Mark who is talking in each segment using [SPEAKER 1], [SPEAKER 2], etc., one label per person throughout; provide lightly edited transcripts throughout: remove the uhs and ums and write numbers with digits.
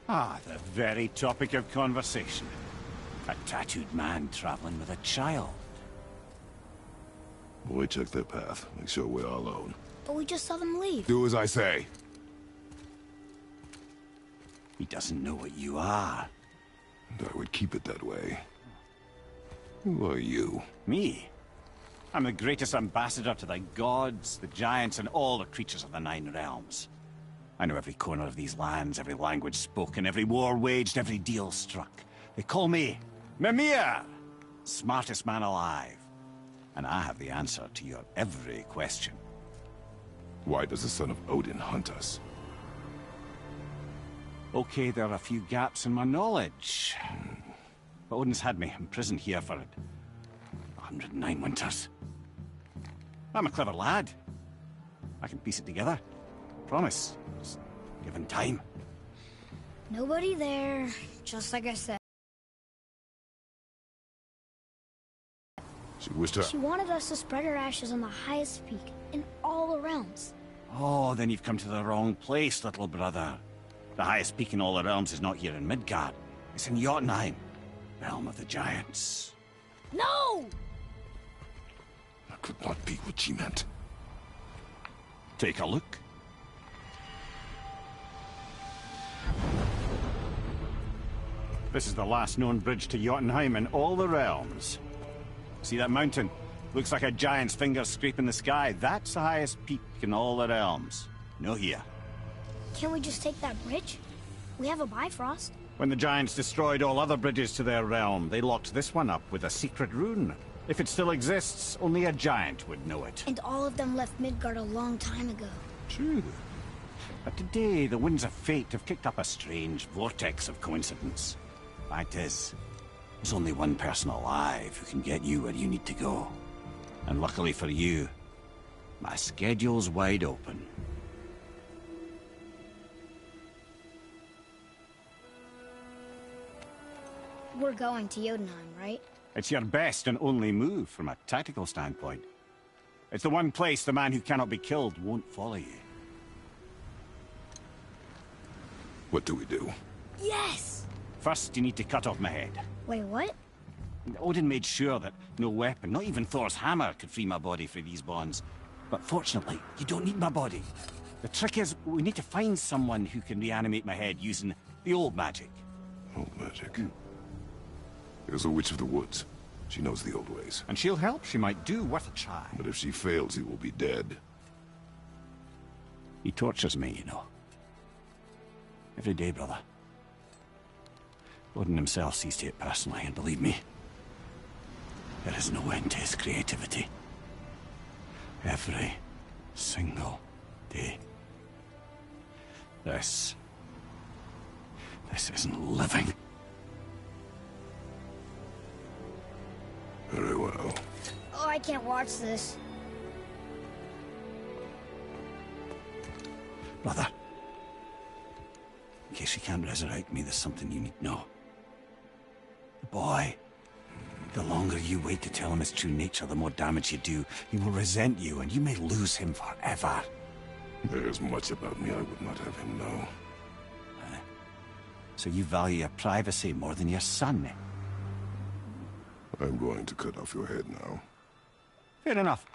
[SPEAKER 1] Ah, the very topic of conversation. A tattooed man traveling with a child.
[SPEAKER 2] Boy, check their path. Make sure we're all alone.
[SPEAKER 3] But we just saw them leave.
[SPEAKER 2] Do as I say.
[SPEAKER 1] He doesn't know what you are.
[SPEAKER 2] And I would keep it that way. Who are you?
[SPEAKER 1] Me? I'm the greatest ambassador to the gods, the giants, and all the creatures of the Nine Realms. I know every corner of these lands, every language spoken, every war waged, every deal struck. They call me Mimir, smartest man alive. And I have the answer to your every question.
[SPEAKER 2] Why does the son of Odin hunt us?
[SPEAKER 1] Okay, there are a few gaps in my knowledge. But Odin's had me imprisoned here for 109 winters. I'm a clever lad. I can piece it together. Promise. Just given time.
[SPEAKER 3] Nobody there, just like I said.
[SPEAKER 2] She wished her...
[SPEAKER 3] She wanted us to spread her ashes on the highest peak in all the realms.
[SPEAKER 1] Oh, then you've come to the wrong place, little brother. The highest peak in all the realms is not here in Midgard. It's in Jotunheim, realm of the giants.
[SPEAKER 3] No!
[SPEAKER 2] That could not be what she meant.
[SPEAKER 1] Take a look. This is the last known bridge to Jotunheim in all the realms. See that mountain? Looks like a giant's finger scraping the sky. That's the highest peak in all the realms. No here.
[SPEAKER 3] Can't we just take that bridge? We have a Bifrost.
[SPEAKER 1] When the giants destroyed all other bridges to their realm, they locked this one up with a secret rune. If it still exists, only a giant would know it.
[SPEAKER 3] And all of them left Midgard a long time ago.
[SPEAKER 1] True. But today, the winds of fate have kicked up a strange vortex of coincidence. Fact is, there's only one person alive who can get you where you need to go. And luckily for you, my schedule's wide open.
[SPEAKER 3] We're going to Jotunheim, right?
[SPEAKER 1] It's your best and only move from a tactical standpoint. It's the one place the man who cannot be killed won't follow you.
[SPEAKER 2] What do we do?
[SPEAKER 3] Yes!
[SPEAKER 1] First, you need to cut off my head.
[SPEAKER 3] Wait, what?
[SPEAKER 1] Odin made sure that no weapon, not even Thor's hammer, could free my body from these bonds. But fortunately, you don't need my body. The trick is, we need to find someone who can reanimate my head using the old magic.
[SPEAKER 2] Old magic. There's a witch of the woods. She knows the old ways.
[SPEAKER 1] And she'll help. She might do worth a try.
[SPEAKER 2] But if she fails, he will be dead.
[SPEAKER 1] He tortures me, you know. Every day, brother. Odin himself sees to it personally, and believe me, there is no end to his creativity. Every single day. This isn't living.
[SPEAKER 2] Very well.
[SPEAKER 3] Oh, I can't watch this.
[SPEAKER 1] Brother, in case you can't resurrect me, there's something you need to know. The boy, the longer you wait to tell him his true nature, the more damage you do. He will resent you, and you may lose him forever.
[SPEAKER 2] There's much about me I would not have him know.
[SPEAKER 1] So you value your privacy more than your son?
[SPEAKER 2] I'm going to cut off your head now.
[SPEAKER 1] Fair enough.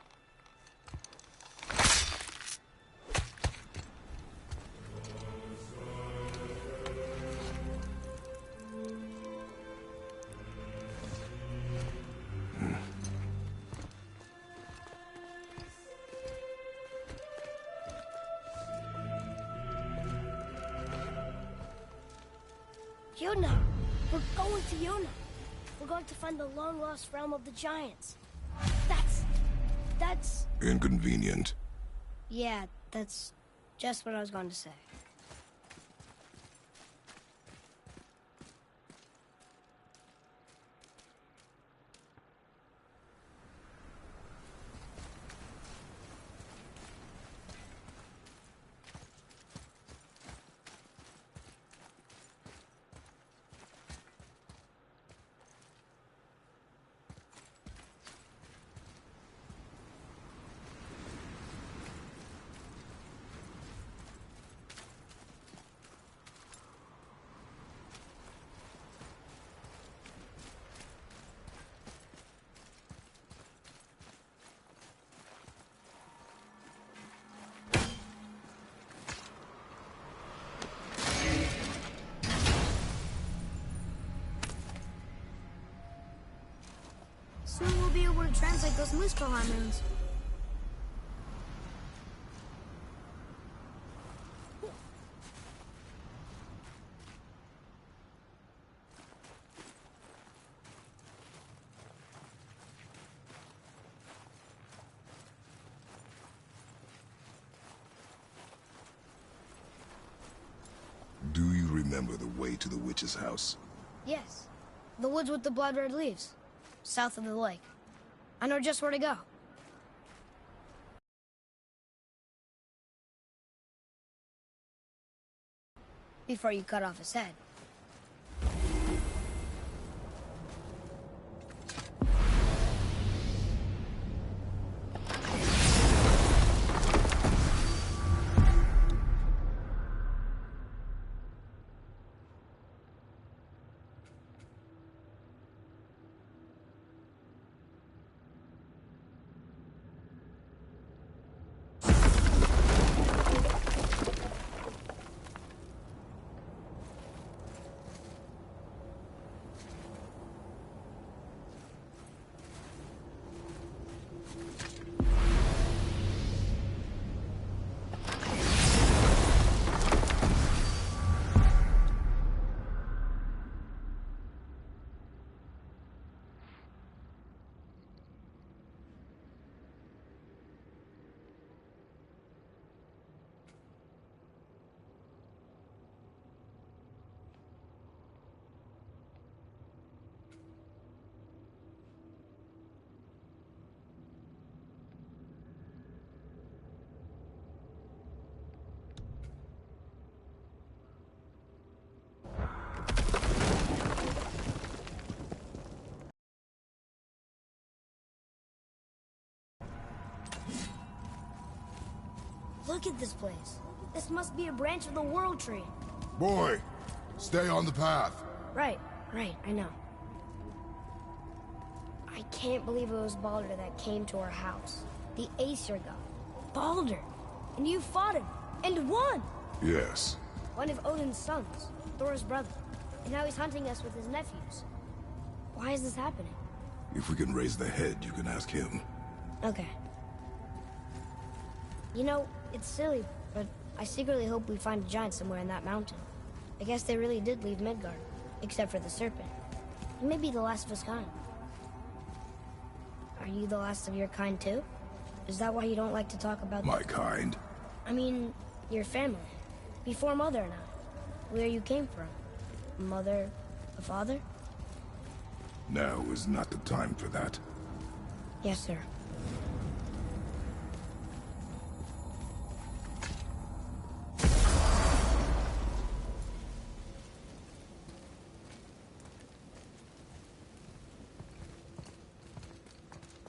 [SPEAKER 3] Yona! We're going to Yona! We're going to find the long-lost realm of the giants. That's...
[SPEAKER 2] Inconvenient.
[SPEAKER 3] Yeah, that's just what I was going to say. Soon we'll be able to translate those Muspelheim runes.
[SPEAKER 2] Do you remember the way to the witch's house?
[SPEAKER 3] Yes. The woods with the blood-red leaves. South of the lake. I know just where to go. Before you cut off his head. Look at this place. This must be a branch of the World Tree.
[SPEAKER 2] Boy, stay on the path.
[SPEAKER 3] Right, I know. I can't believe it was Baldur that came to our house. The Aesir god. Baldur! And you fought him, and won!
[SPEAKER 2] Yes.
[SPEAKER 3] One of Odin's sons, Thor's brother. And now he's hunting us with his nephews. Why is this happening?
[SPEAKER 2] If we can raise the head, you can ask him.
[SPEAKER 3] Okay. You know, it's silly, but I secretly hope we find a giant somewhere in that mountain. I guess they really did leave Midgard, except for the Serpent. He may be the last of his kind. Are you the last of your kind too? Is that why you don't like to talk about...
[SPEAKER 2] My kind?
[SPEAKER 3] I mean, your family. Before Mother and I. Where you came from. Mother, a father?
[SPEAKER 2] Now is not the time for that.
[SPEAKER 3] Yes, sir.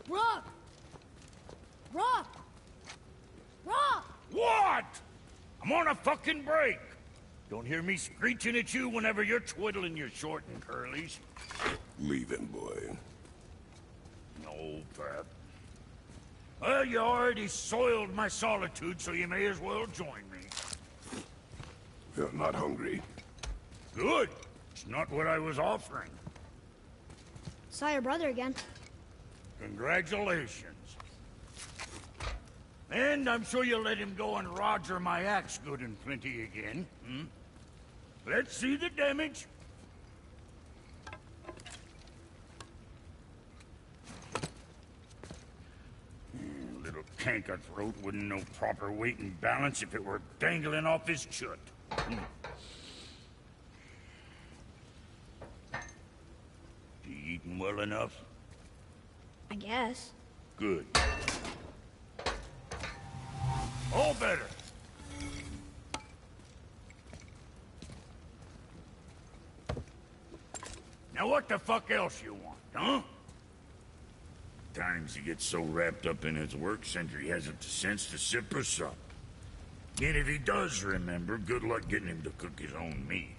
[SPEAKER 3] Rock! Rock! Rock!
[SPEAKER 4] What? I'm on a fucking break. Don't hear me screeching at you whenever you're twiddling your short and curlies.
[SPEAKER 2] Leave him, boy.
[SPEAKER 4] No, Pat. Well, you already soiled my solitude, so you may as well join me.
[SPEAKER 2] You're not hungry.
[SPEAKER 4] Good. It's not what I was offering.
[SPEAKER 3] Saw your brother again.
[SPEAKER 4] Congratulations. And I'm sure you'll let him go and Roger my axe good and plenty again, hmm? Let's see the damage. Little canker-throat wouldn't know proper weight and balance if it were dangling off his chut. You eating well enough?
[SPEAKER 3] I guess.
[SPEAKER 4] Good. All better. Now what the fuck else you want, huh? Times he gets so wrapped up in his work, Sentry hasn't the sense to sip or sup. And if he does remember, good luck getting him to cook his own meat.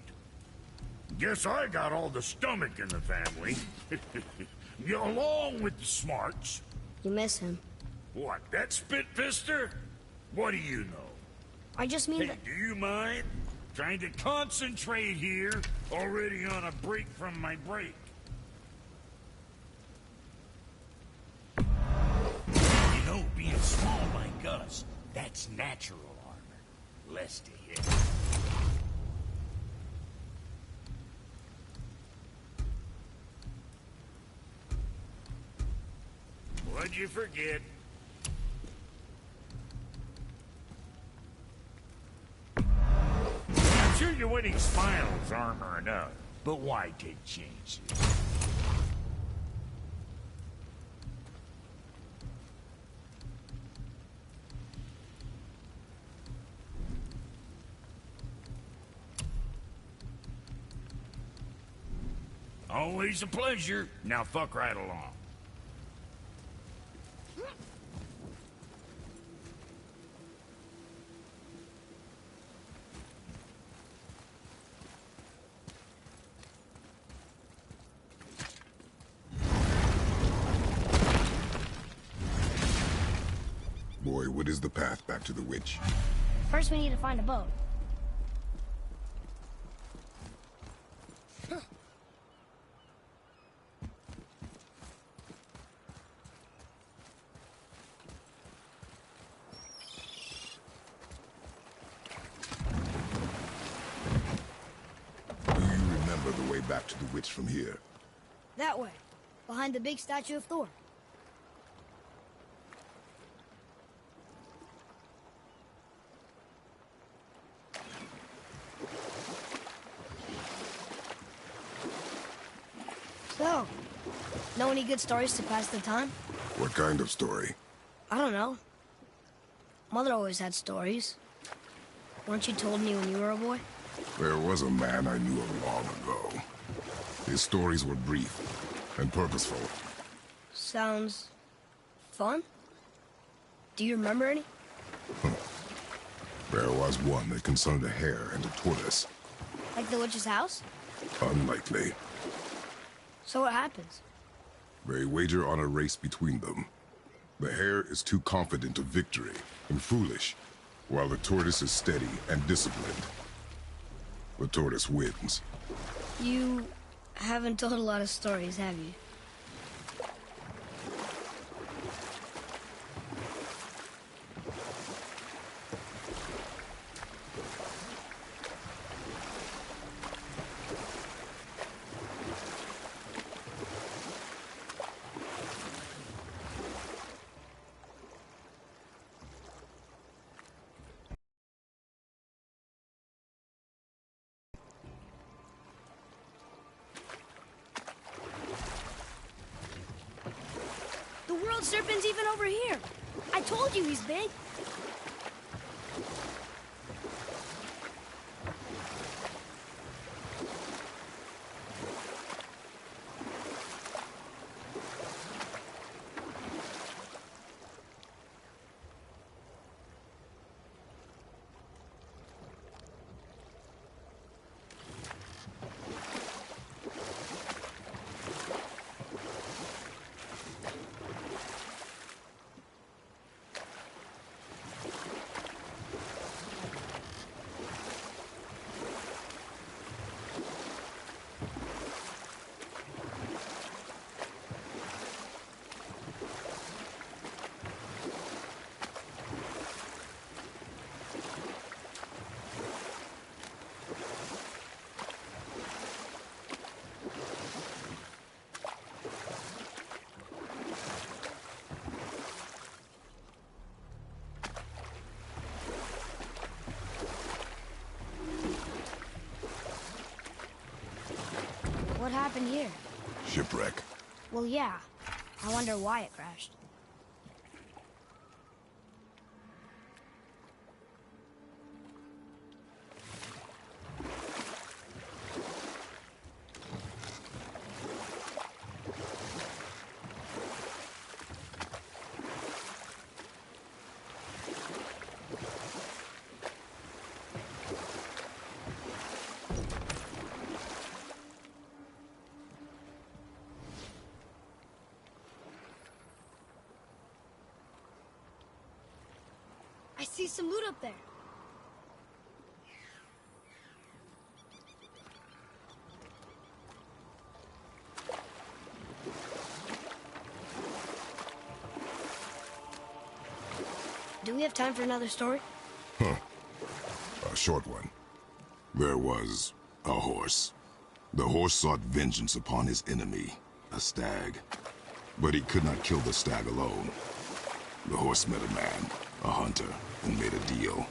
[SPEAKER 4] Guess I got all the stomach in the family. Along with the smarts.
[SPEAKER 3] You miss him.
[SPEAKER 4] What, that spit-fister? What do you know?
[SPEAKER 3] I just mean
[SPEAKER 4] Hey,
[SPEAKER 3] that...
[SPEAKER 4] do you mind? Trying to concentrate here, already on a break from my break. natural armor. Less to hit. What'd you forget? I'm sure your winning smile's armor enough, but why take chances? Always a pleasure. Now fuck right along.
[SPEAKER 2] Boy, what is the path back to the witch?
[SPEAKER 3] First, we need to find a boat.
[SPEAKER 2] Do you remember the way back to the witch from here?
[SPEAKER 3] That way, behind the big statue of Thor. So, know any good stories to pass the time?
[SPEAKER 2] What kind of story?
[SPEAKER 3] I don't know. Mother always had stories. Weren't you told me when you were a boy?
[SPEAKER 2] There was a man I knew of long ago. His stories were brief and purposeful.
[SPEAKER 3] Sounds fun. Do you remember any?
[SPEAKER 2] There was one that concerned a hare and a tortoise.
[SPEAKER 3] Like the witch's house?
[SPEAKER 2] Unlikely.
[SPEAKER 3] So what happens?
[SPEAKER 2] They wager on a race between them. The hare is too confident of victory and foolish, while the tortoise is steady and disciplined. The tortoise wins.
[SPEAKER 3] You haven't told a lot of stories, have you? The world serpent's even over here. I told you he's big. What happened here?
[SPEAKER 2] Shipwreck.
[SPEAKER 3] Well, yeah. I wonder why it crashed. I see some loot up there. Do Do we have time for another story?
[SPEAKER 2] A short one. There was a horse. The horse sought vengeance upon his enemy, a stag. But he could not kill the stag alone. The horse met a man, a hunter, and made a deal.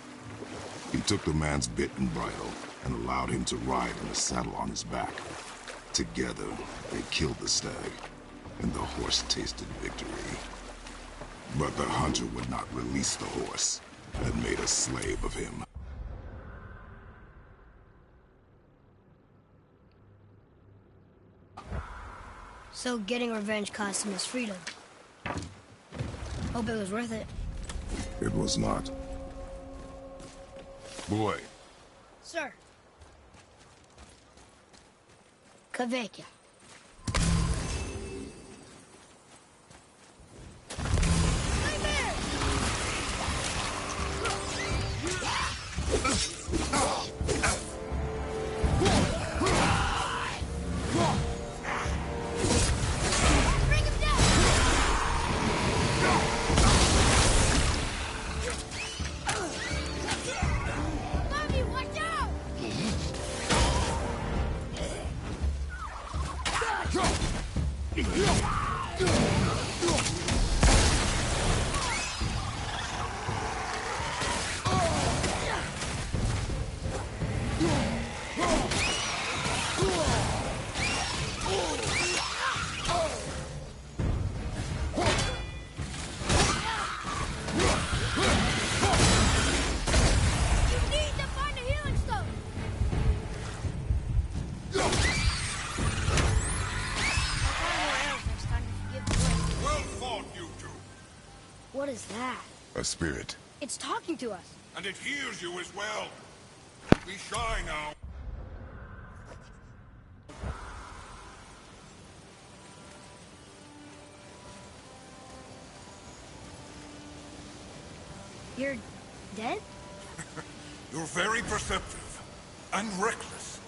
[SPEAKER 2] He took the man's bit and bridle and allowed him to ride in a saddle on his back. Together, they killed the stag, and the horse tasted victory. But the hunter would not release the horse and made a slave of him.
[SPEAKER 3] So getting revenge cost him his freedom. Hope it was worth it.
[SPEAKER 2] It was not. Boy.
[SPEAKER 3] Sir. Kaveka. What is that?
[SPEAKER 2] A spirit.
[SPEAKER 3] It's talking to us.
[SPEAKER 5] And it hears you as well. Be shy now.
[SPEAKER 3] You're dead?
[SPEAKER 5] You're very perceptive and reckless.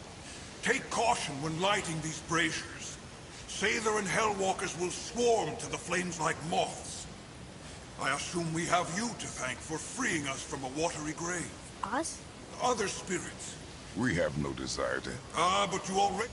[SPEAKER 5] Take caution when lighting these braziers. Sather and Hellwalkers will swarm to the flames like moths. I assume we have you to thank for freeing us from a watery grave.
[SPEAKER 3] Us?
[SPEAKER 5] Other spirits.
[SPEAKER 2] We have no desire to...
[SPEAKER 5] Ah, but you already...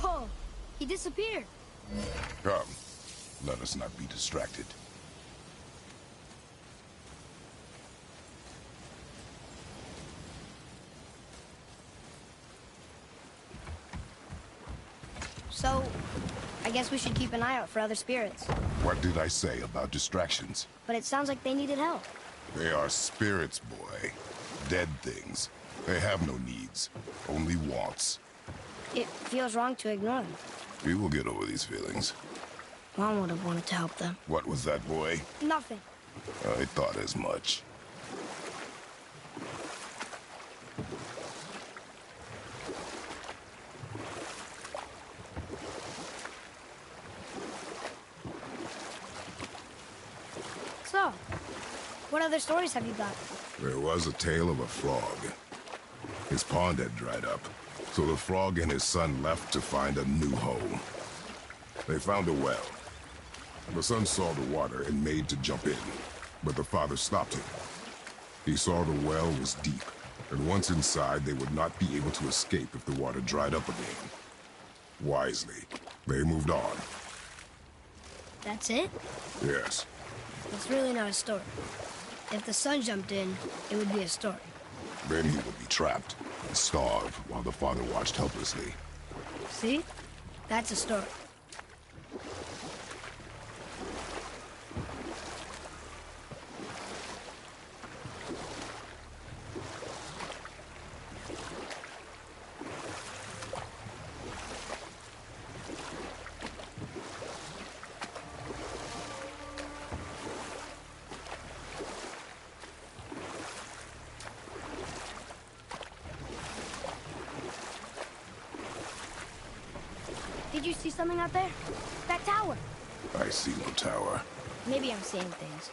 [SPEAKER 3] Whoa! He disappeared.
[SPEAKER 2] Come, let us not be distracted.
[SPEAKER 3] So, I guess we should keep an eye out for other spirits.
[SPEAKER 2] What did I say about distractions?
[SPEAKER 3] But it sounds like they needed help.
[SPEAKER 2] They are spirits, boy. Dead things. They have no needs, only wants.
[SPEAKER 3] It feels wrong to ignore them.
[SPEAKER 2] We will get over these feelings.
[SPEAKER 3] Mom would have wanted to help them.
[SPEAKER 2] What was that, boy?
[SPEAKER 3] Nothing.
[SPEAKER 2] I thought as much.
[SPEAKER 3] So, what other stories have you got?
[SPEAKER 2] There was a tale of a frog. His pond had dried up, so the frog and his son left to find a new home. They found a well. The son saw the water and made to jump in, but the father stopped him. He saw the well was deep, and once inside, they would not be able to escape if the water dried up again. Wisely, they moved on.
[SPEAKER 3] That's it?
[SPEAKER 2] Yes.
[SPEAKER 3] It's really not a story. If the son jumped in, it would be a story.
[SPEAKER 2] Then he would be trapped and starve while the father watched helplessly.
[SPEAKER 3] See? That's a story. Did you see something out there? That tower.
[SPEAKER 2] I see no tower.
[SPEAKER 3] Maybe I'm seeing things.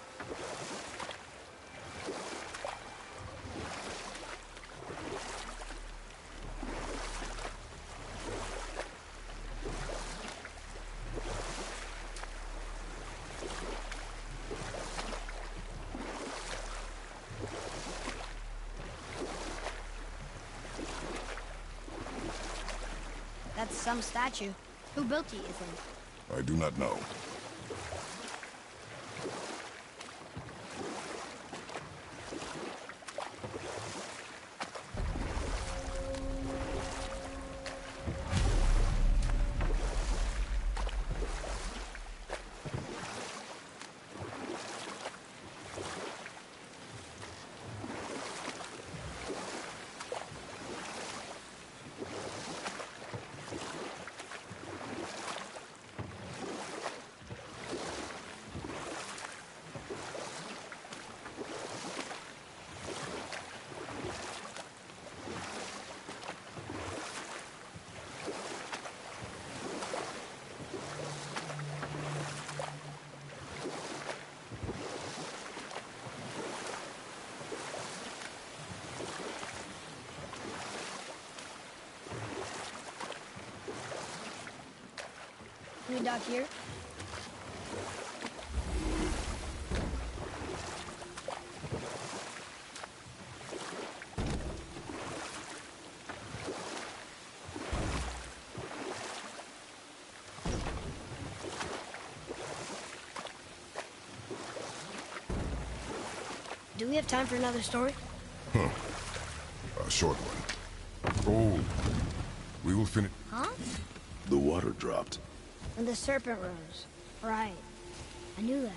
[SPEAKER 3] That's some statue. Who built it, you think?
[SPEAKER 2] I do not know.
[SPEAKER 3] Can we dock here? Do we have time for another story?
[SPEAKER 2] A short one. Oh, we will finish.
[SPEAKER 3] Huh?
[SPEAKER 2] The water dropped.
[SPEAKER 3] When the serpent rose. Right. I knew that.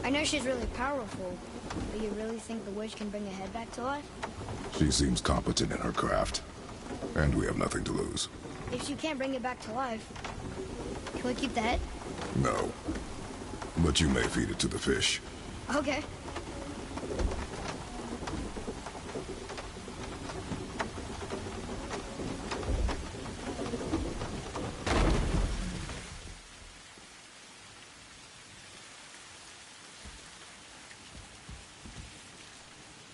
[SPEAKER 3] I know she's really powerful, but you really think the witch can bring a head back to life?
[SPEAKER 2] She seems competent in her craft. And we have nothing to lose.
[SPEAKER 3] If she can't bring it back to life, can we keep the head?
[SPEAKER 2] No. But you may feed it to the fish.
[SPEAKER 3] Okay.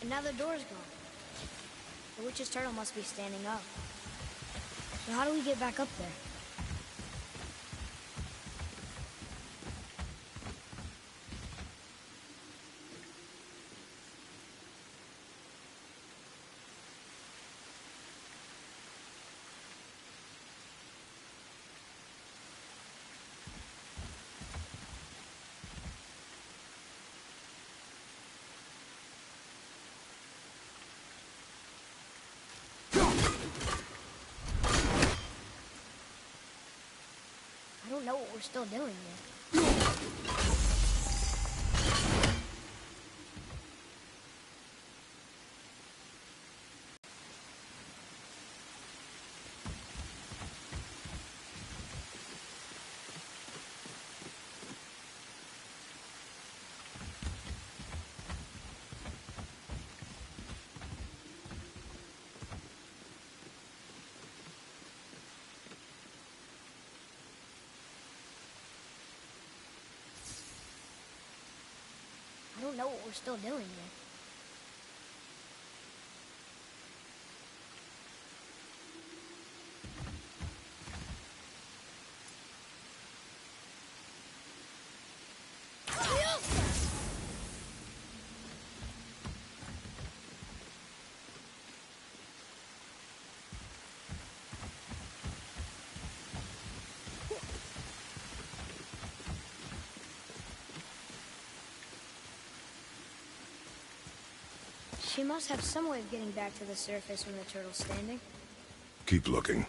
[SPEAKER 3] And now the door's gone. The witch's turtle must be standing up. So how do we get back up there? I don't know what we're still doing here. I don't know what we're still doing here. She must have some way of getting back to the surface when the turtle's standing.
[SPEAKER 2] Keep looking.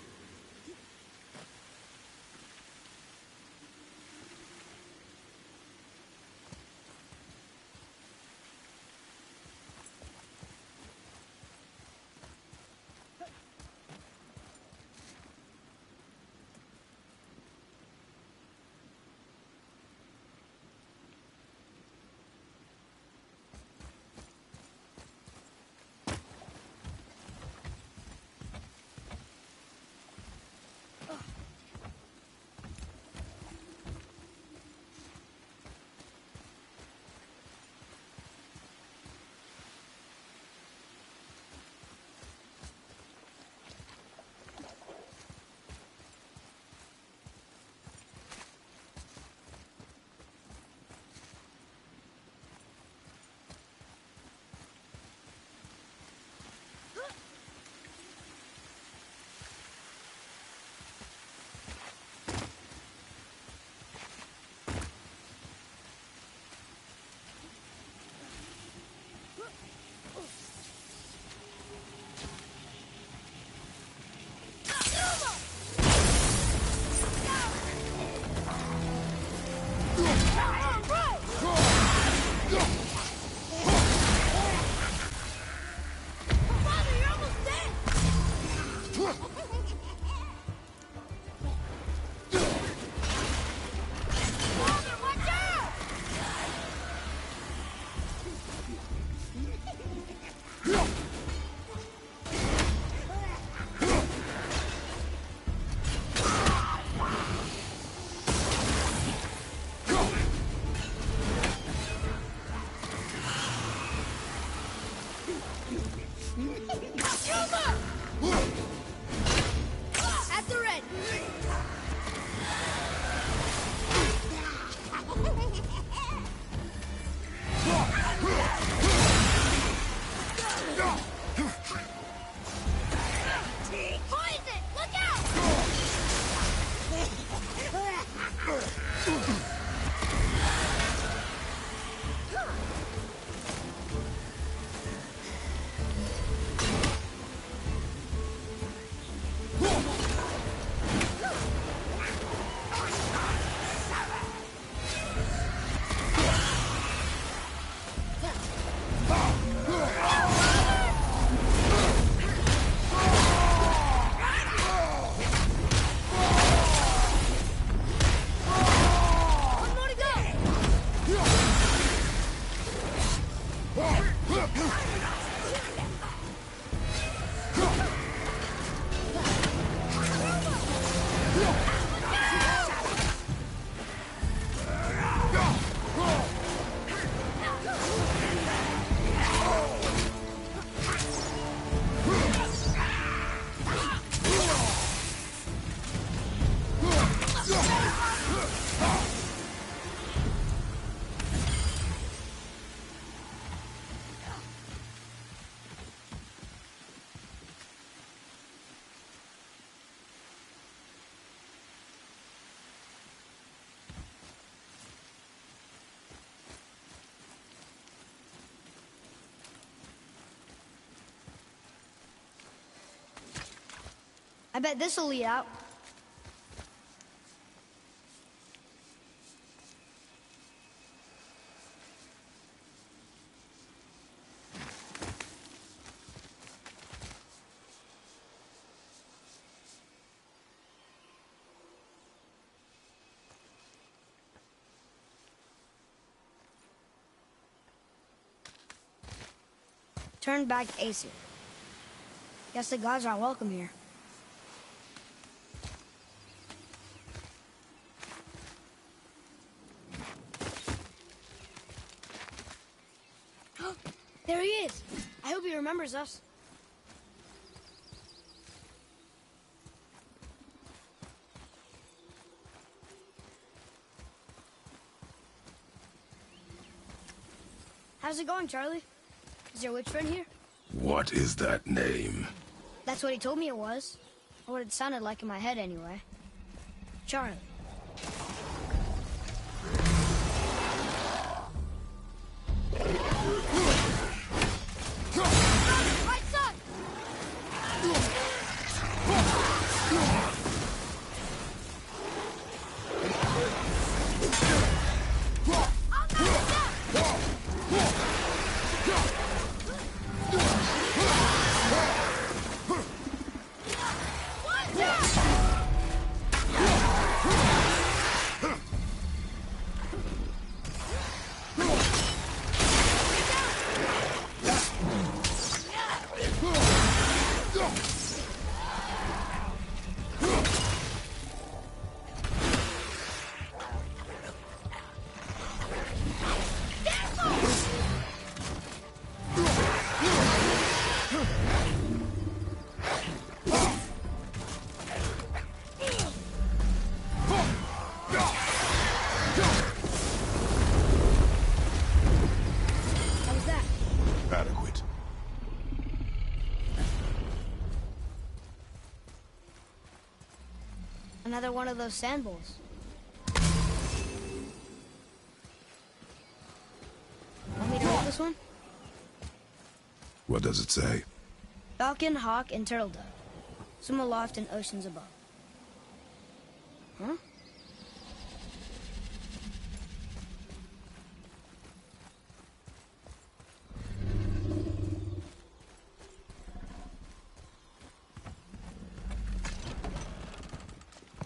[SPEAKER 3] I bet this'll lead out. Turn back Aesir. Guess the gods aren't welcome here. There he is! I hope he remembers us. How's it going, Charlie? Is your witch friend here?
[SPEAKER 2] What is that name?
[SPEAKER 3] That's what he told me it was. Or what it sounded like in my head, anyway. Charlie. My son!
[SPEAKER 2] Adequate.
[SPEAKER 3] Another one of those sand bowls. Want me to hold this one?
[SPEAKER 2] What does it say?
[SPEAKER 3] Falcon, hawk, and turtle dove. Swim aloft in oceans above. Huh?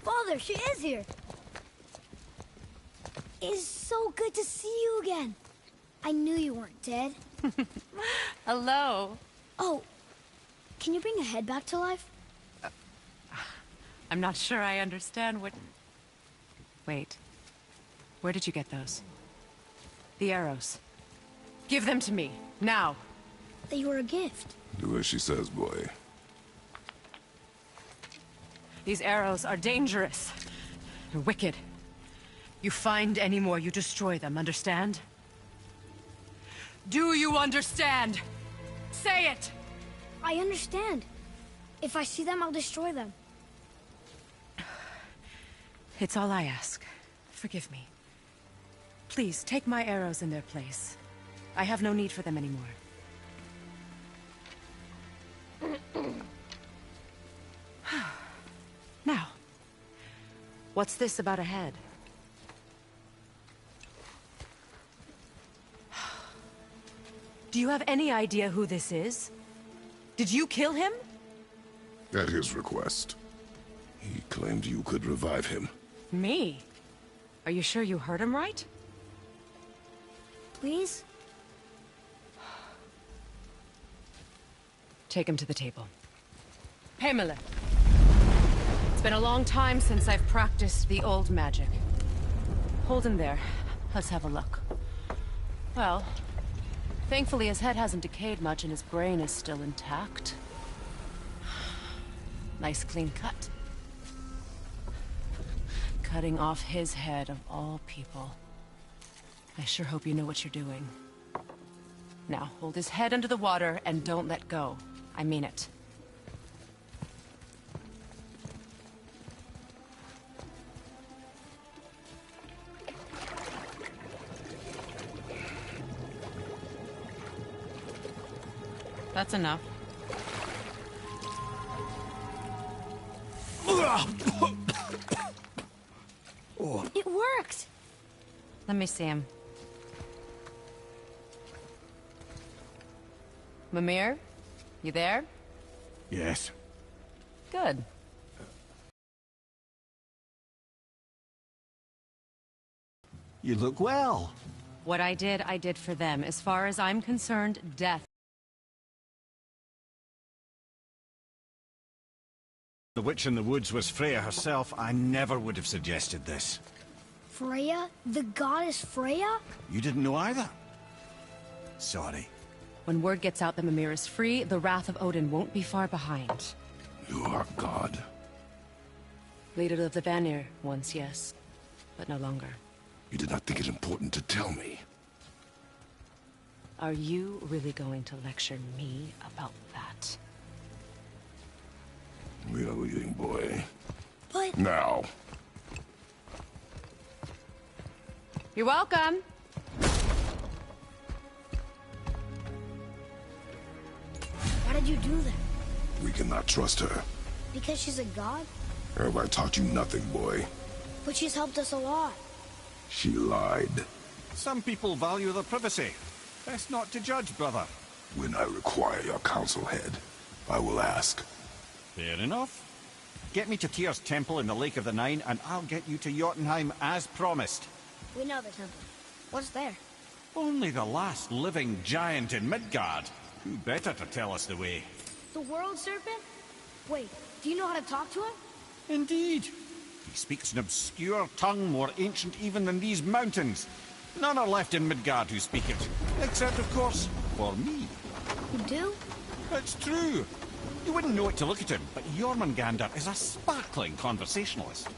[SPEAKER 3] Father, she is here! It's so good to see you again. I knew you weren't dead.
[SPEAKER 6] Hello.
[SPEAKER 3] Oh, can you bring a head back to life?
[SPEAKER 6] I'm not sure I understand what... Wait. Where did you get those? The arrows. Give them to me, now.
[SPEAKER 3] They were a gift.
[SPEAKER 2] Do as she says, boy.
[SPEAKER 6] These arrows are dangerous. They're wicked. You find any more, you destroy them, understand? Do you understand? Say it!
[SPEAKER 3] I understand. If I see them, I'll destroy them.
[SPEAKER 6] It's all I ask. Forgive me. Please, take my arrows in their place. I have no need for them anymore. Now, what's this about a head? Do you have any idea who this is? Did you kill him?
[SPEAKER 2] At his request. He claimed you could revive him.
[SPEAKER 6] Me? Are you sure you heard him right?
[SPEAKER 3] Please?
[SPEAKER 6] Take him to the table. Pamela. It's been a long time since I've practiced the old magic. Hold him there. Let's have a look. Well, thankfully his head hasn't decayed much and his brain is still intact. Nice clean cut. Cutting off his head of all people. I sure hope you know what you're doing. Now, hold his head under the water and don't let go. I mean it. That's enough.
[SPEAKER 3] It worked!
[SPEAKER 6] Let me see him. Mimir? You there?
[SPEAKER 1] Yes.
[SPEAKER 6] Good.
[SPEAKER 1] You look well.
[SPEAKER 6] What I did for them. As far as I'm concerned, death.
[SPEAKER 1] The witch in the woods was Freya herself. I never would have suggested this.
[SPEAKER 3] Freya? The goddess Freya?
[SPEAKER 1] You didn't know either? Sorry.
[SPEAKER 6] When word gets out that Mimir is free, the wrath of Odin won't be far behind.
[SPEAKER 2] You are God.
[SPEAKER 6] Leader of the Vanir, once yes, but no longer.
[SPEAKER 2] You did not think it important to tell me.
[SPEAKER 6] Are you really going to lecture me about that?
[SPEAKER 2] We are leaving, boy.
[SPEAKER 3] But...
[SPEAKER 2] Now.
[SPEAKER 6] You're welcome.
[SPEAKER 3] Why did you do that?
[SPEAKER 2] We cannot trust her.
[SPEAKER 3] Because she's a god?
[SPEAKER 2] Have I taught you nothing, boy?
[SPEAKER 3] But she's helped us a lot.
[SPEAKER 2] She lied.
[SPEAKER 1] Some people value their privacy. Best not to judge, brother.
[SPEAKER 2] When I require your council head, I will ask.
[SPEAKER 1] Fair enough. Get me to Tyr's temple in the Lake of the Nine, and I'll get you to Jotunheim as promised.
[SPEAKER 3] We know the temple. What's there?
[SPEAKER 1] Only the last living giant in Midgard. Who better to tell us the way?
[SPEAKER 3] The world serpent? Wait, do you know how to talk to him?
[SPEAKER 1] Indeed. He speaks an obscure tongue more ancient even than these mountains. None are left in Midgard who speak it. Except, of course, for me.
[SPEAKER 3] You do?
[SPEAKER 1] It's true. You wouldn't know it to look at him, but Jormungandr is a sparkling conversationalist.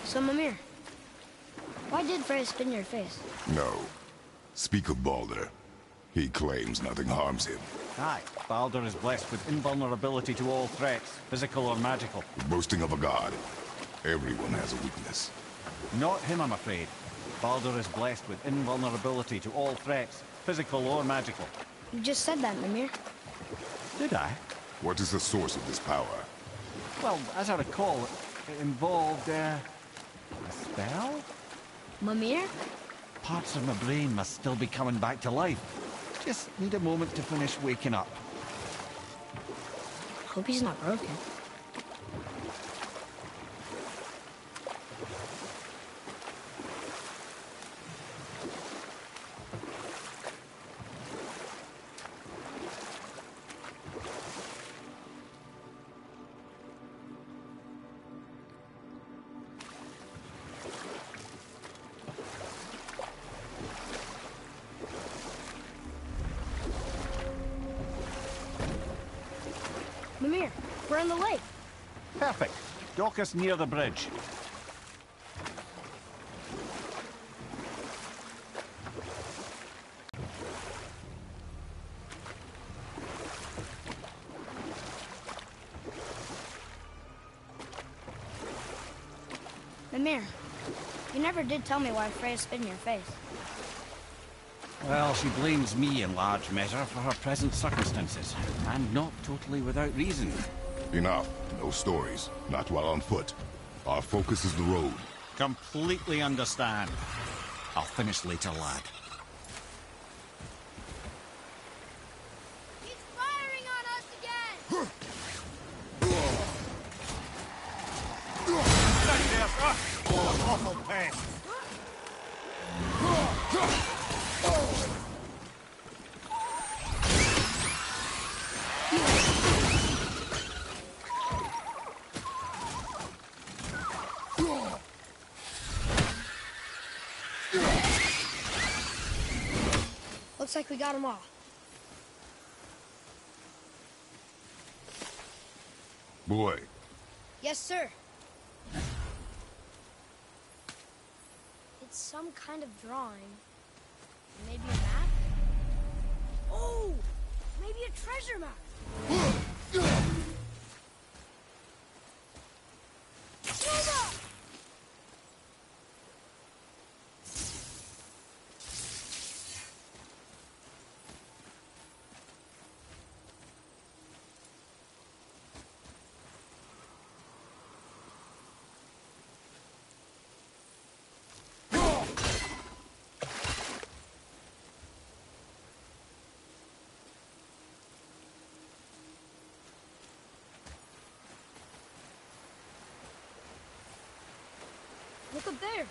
[SPEAKER 3] So, Mimir, why did Freya spin your face?
[SPEAKER 2] No. Speak of Baldur. He claims nothing harms him.
[SPEAKER 1] Aye, Baldur is blessed with invulnerability to all threats, physical or magical.
[SPEAKER 2] The boasting of a god. Everyone has a weakness.
[SPEAKER 1] Not him, I'm afraid. Baldur is blessed with invulnerability to all threats, physical or magical.
[SPEAKER 3] You just said that, Mimir.
[SPEAKER 1] Did I?
[SPEAKER 2] What is the source of this power?
[SPEAKER 1] Well, as I recall, it involved, a spell?
[SPEAKER 3] Mimir?
[SPEAKER 1] Parts of my brain must still be coming back to life. Just need a moment to finish waking up.
[SPEAKER 3] Hope he's not broken. Mimir, we're in the lake.
[SPEAKER 1] Perfect. Dock us near the bridge.
[SPEAKER 3] Mimir, you never did tell me why Freya spit in your face.
[SPEAKER 1] Well, she blames me in large measure for her present circumstances, and not totally without reason.
[SPEAKER 2] Enough. No stories. Not while on foot. Our focus is the road.
[SPEAKER 1] Completely understand. I'll finish later, lad.
[SPEAKER 3] He's firing on us again!
[SPEAKER 1] Awful pest!
[SPEAKER 3] Looks like we got them all.
[SPEAKER 2] Boy.
[SPEAKER 3] Yes, sir. It's some kind of drawing. Maybe a map? Oh! Maybe a treasure map! Silva! Look up there.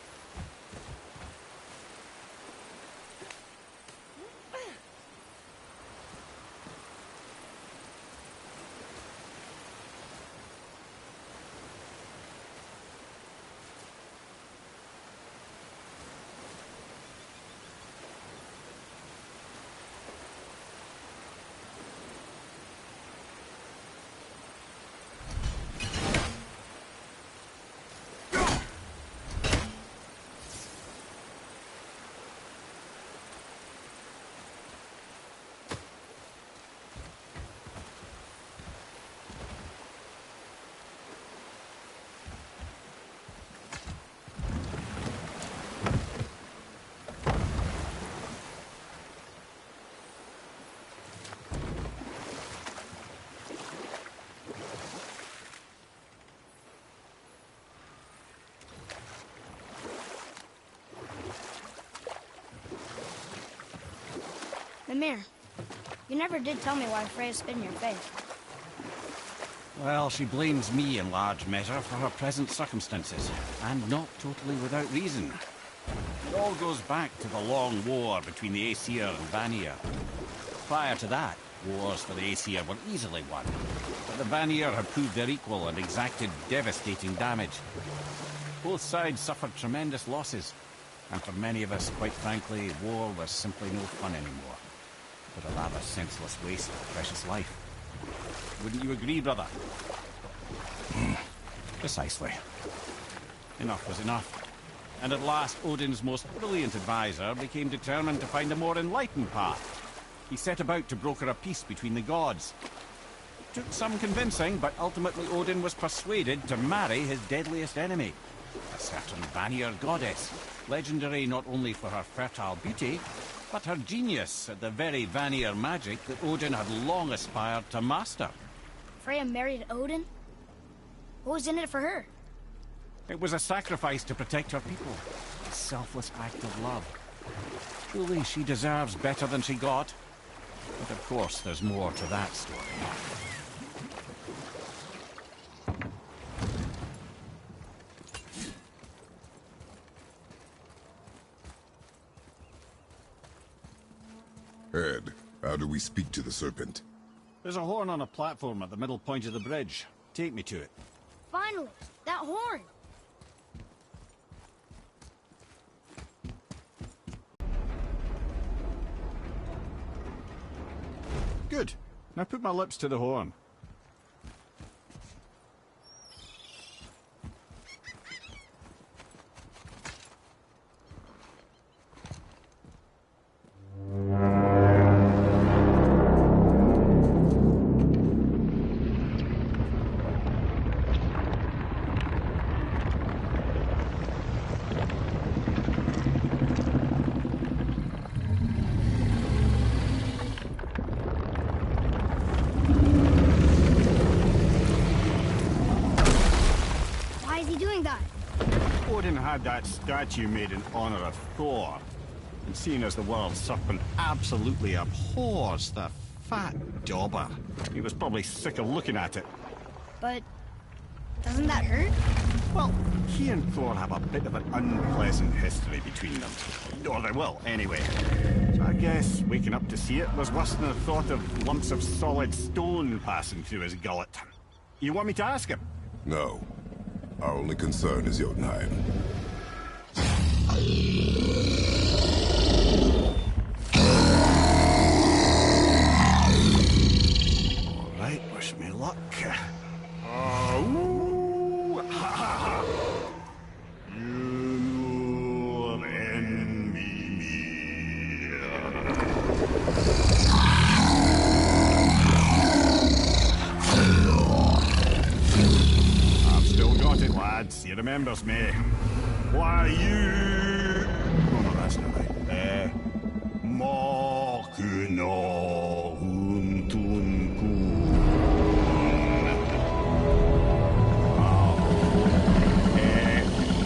[SPEAKER 3] Mimir, you never did tell me why Freya spit in your face.
[SPEAKER 1] Well, she blames me in large measure for her present circumstances, and not totally without reason. It all goes back to the long war between the Aesir and Vanir. Prior to that, wars for the Aesir were easily won, but the Vanir had proved their equal and exacted devastating damage. Both sides suffered tremendous losses, and for many of us, quite frankly, war was simply no fun anymore, but a rather senseless waste of precious life. Wouldn't you agree, brother? Precisely. Enough was enough. And at last, Odin's most brilliant advisor became determined to find a more enlightened path. He set about to broker a peace between the gods. It took some convincing, but ultimately Odin was persuaded to marry his deadliest enemy, a certain Vanir goddess, legendary not only for her fertile beauty, but her genius at the very Vanir magic that Odin had long aspired to master.
[SPEAKER 3] Freya married Odin? What was in it for her?
[SPEAKER 1] It was a sacrifice to protect her people. A selfless act of love. Truly, she deserves better than she got. But of course, there's more to that story.
[SPEAKER 2] Ed, how do we speak to the Serpent?
[SPEAKER 1] There's a horn on a platform at the middle point of the bridge. Take me to it.
[SPEAKER 3] Finally! That horn!
[SPEAKER 1] Good. Now put my lips to the horn. Odin had that statue made in honor of Thor. And seeing as the world's serpent absolutely abhors the fat dauber, he was probably sick of looking at it.
[SPEAKER 3] But doesn't that hurt?
[SPEAKER 1] Well, he and Thor have a bit of an unpleasant history between them. Or they will, anyway. So I guess waking up to see it was worse than the thought of lumps of solid stone passing through his gullet. You want me to ask him?
[SPEAKER 2] No. Our only concern is Jotunheim.
[SPEAKER 1] All right, wish me luck. Oh, it, lads. He remembers me. Why, you... Oh, no, that's not right. Mokuno Huntunkun.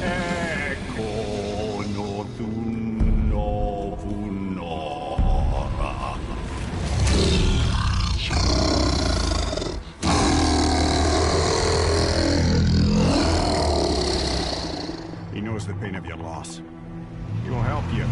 [SPEAKER 1] Eko no Tunno Vunora. He knows the pain of your loss. He will help you.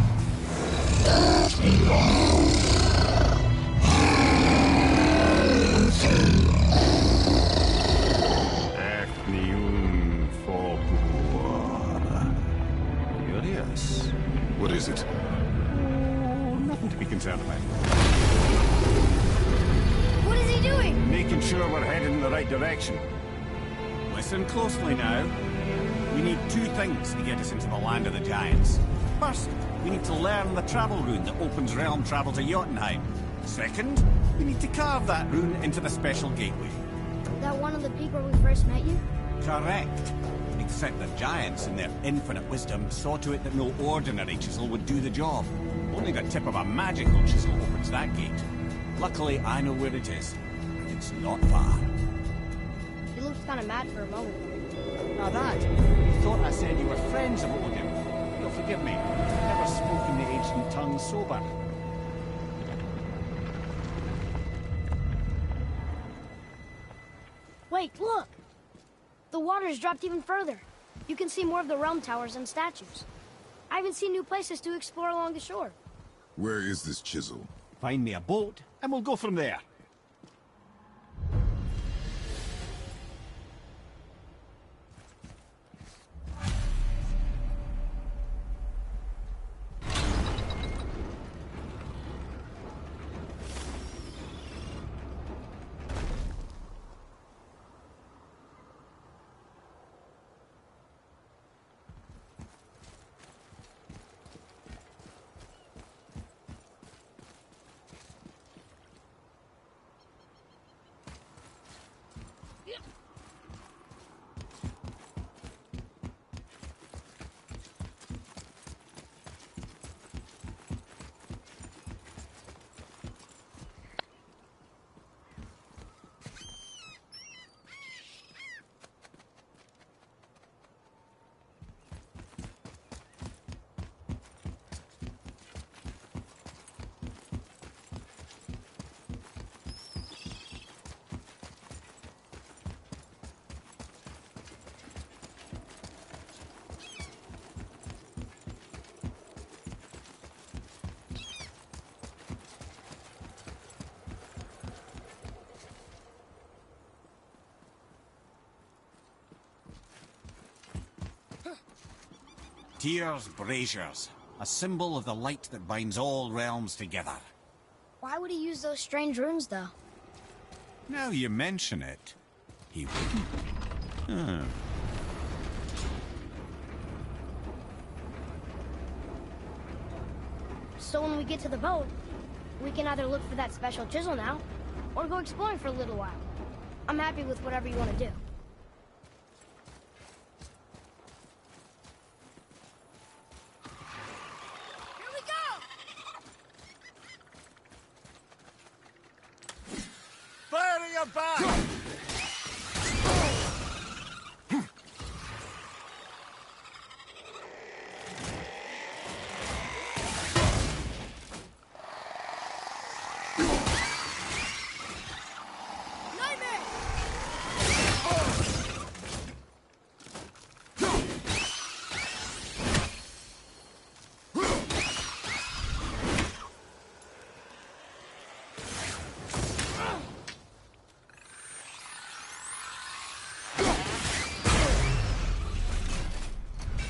[SPEAKER 1] Curious.
[SPEAKER 2] What is it?
[SPEAKER 1] Oh, nothing to be concerned about.
[SPEAKER 3] What is he doing?
[SPEAKER 1] Making sure we're heading in the right direction. Listen closely now. We need two things to get us into the land of the giants. First, we need to learn the travel rune that opens realm travel to Jotunheim. Second, we need to carve that rune into the special gateway.
[SPEAKER 3] That one of the peak where we first met you?
[SPEAKER 1] Correct. Except the giants, in their infinite wisdom, saw to it that no ordinary chisel would do the job. Only the tip of a magical chisel opens that gate. Luckily, I know where it is. It's not far.
[SPEAKER 3] He looked kind of mad for a moment.
[SPEAKER 1] Now that, you thought I said you were friends of Odin. You'll forgive me. I've never spoken the ancient tongue sober.
[SPEAKER 3] Wait, look! The water's dropped even further. You can see more of the realm towers and statues. I even see new places to explore along the shore.
[SPEAKER 2] Where is this chisel?
[SPEAKER 1] Find me a boat, and we'll go from there. Tyr's braziers, a symbol of the light that binds all realms together.
[SPEAKER 3] Why would he use those strange runes, though?
[SPEAKER 1] Now you mention it, he wouldn't.
[SPEAKER 3] So when we get to the boat, we can either look for that special chisel now, or go exploring for a little while. I'm happy with whatever you want to do.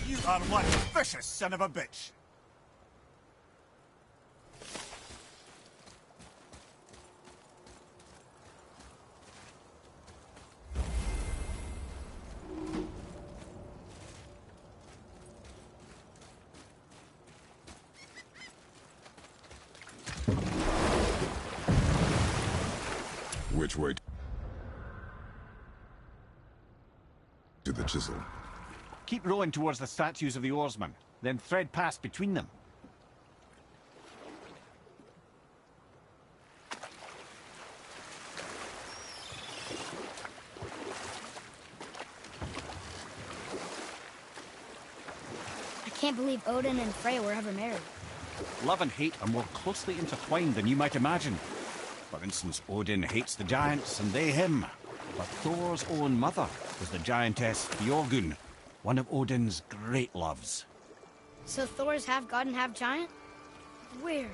[SPEAKER 1] You are one vicious son of a bitch.
[SPEAKER 2] Which way? To the Chisel.
[SPEAKER 1] Keep rowing towards the statues of the oarsmen, then thread past between them.
[SPEAKER 3] I can't believe Odin and Freya were ever married.
[SPEAKER 1] Love and hate are more closely intertwined than you might imagine. For instance, Odin hates the giants and they him. But Thor's own mother was the giantess Fjorgun, one of Odin's great loves.
[SPEAKER 3] So Thor's half god and half giant? Weird.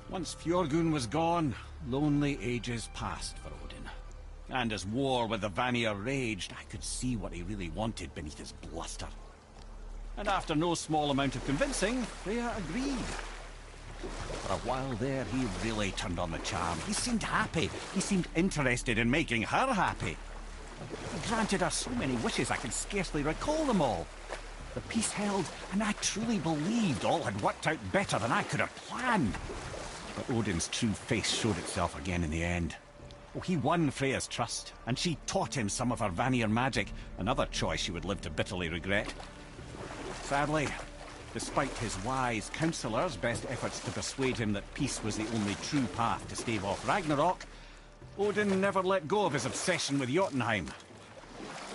[SPEAKER 1] Once Fjorgun was gone, lonely ages passed for Odin. And as war with the Vanir raged, I could see what he really wanted beneath his bluster. And after no small amount of convincing, Freya agreed. For a while there, he really turned on the charm. He seemed happy. He seemed interested in making her happy. He granted her so many wishes I can scarcely recall them all. The peace held, and I truly believed all had worked out better than I could have planned. But Odin's true face showed itself again in the end. Oh, he won Freya's trust, and she taught him some of her Vanir magic, another choice she would live to bitterly regret. Sadly, despite his wise counselors' best efforts to persuade him that peace was the only true path to stave off Ragnarok, Odin never let go of his obsession with Jotunheim.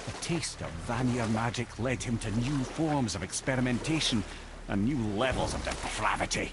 [SPEAKER 1] The taste of Vanir magic led him to new forms of experimentation and new levels of depravity.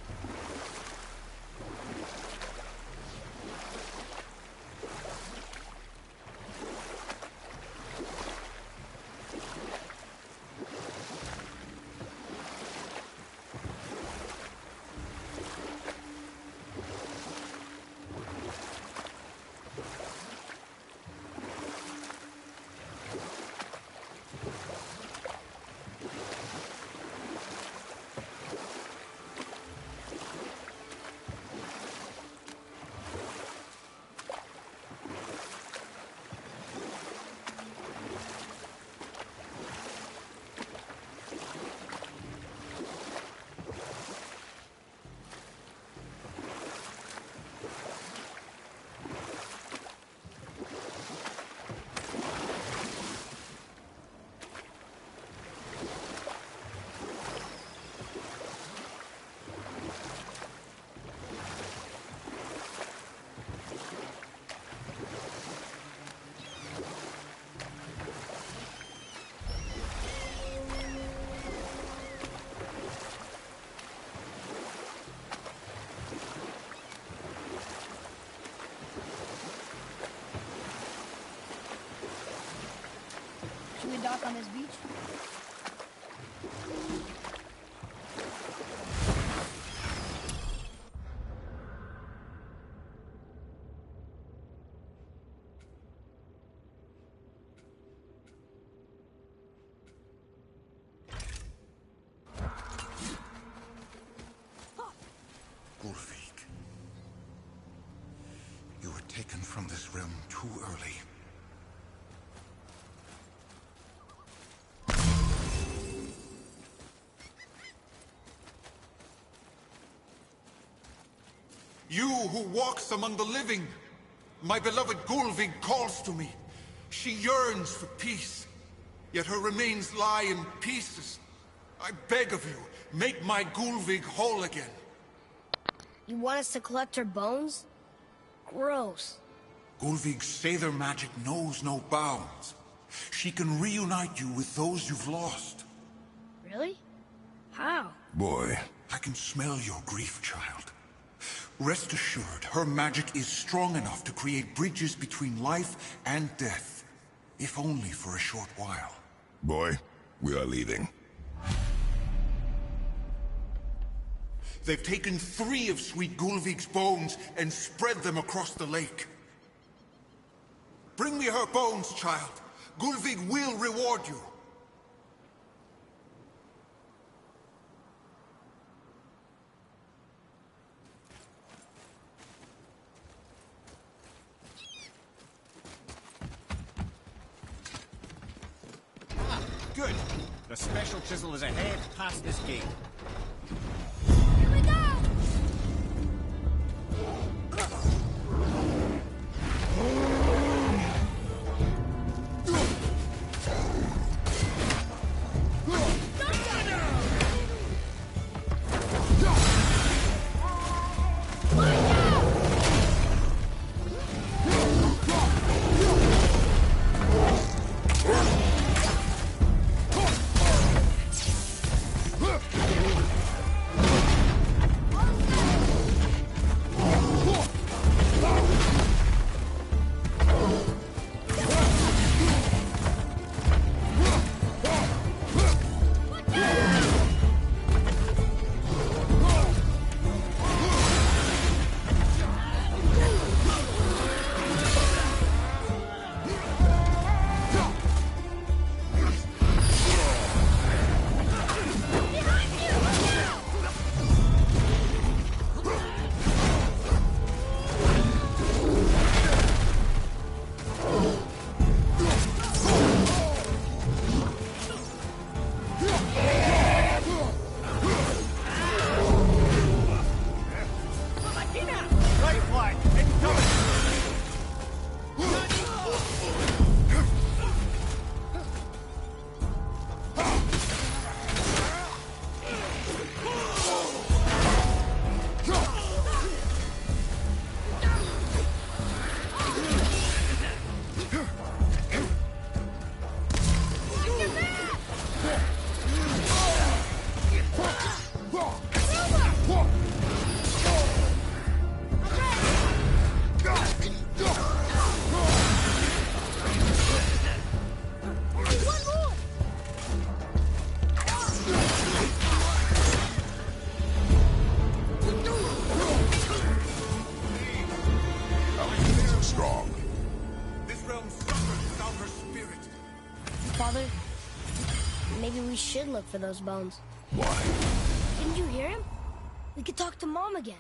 [SPEAKER 3] Should we dock on this beach?
[SPEAKER 5] Gulfik, you were taken from this realm too early. You who walks among the living, my beloved Gulvig calls to me. She yearns for peace, yet her remains lie in pieces. I beg of you, make my Gulvig whole again.
[SPEAKER 3] You want us to collect her bones? Gross.
[SPEAKER 5] Gulvig's Sather magic knows no bounds. She can reunite you with those you've lost.
[SPEAKER 3] Really? How?
[SPEAKER 2] Boy.
[SPEAKER 5] I can smell your grief, child. Rest assured, her magic is strong enough to create bridges between life and death, if only for a short while.
[SPEAKER 2] Boy, we are leaving.
[SPEAKER 5] They've taken 3 of Sweet Gulvig's bones and spread them across the lake. Bring me her bones, child. Gulvig will reward you.
[SPEAKER 1] Good. The special chisel is ahead past this gate.
[SPEAKER 3] Here we go! Father, maybe we should look for those bones.
[SPEAKER 2] Why?
[SPEAKER 3] Didn't you hear him? We could talk to Mom again.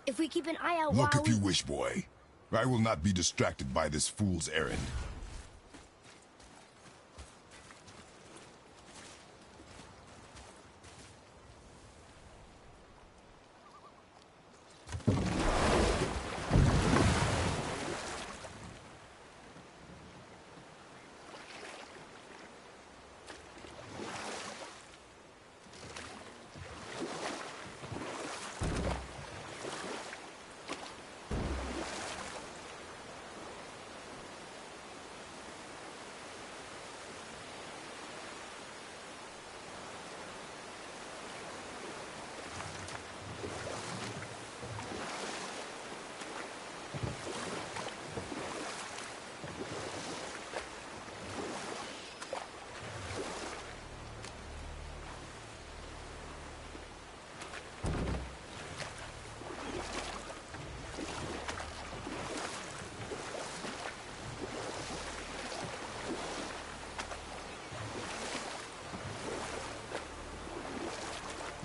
[SPEAKER 3] If we keep an eye out
[SPEAKER 2] Look
[SPEAKER 3] while
[SPEAKER 2] if you wish, boy. I will not be distracted by this fool's errand.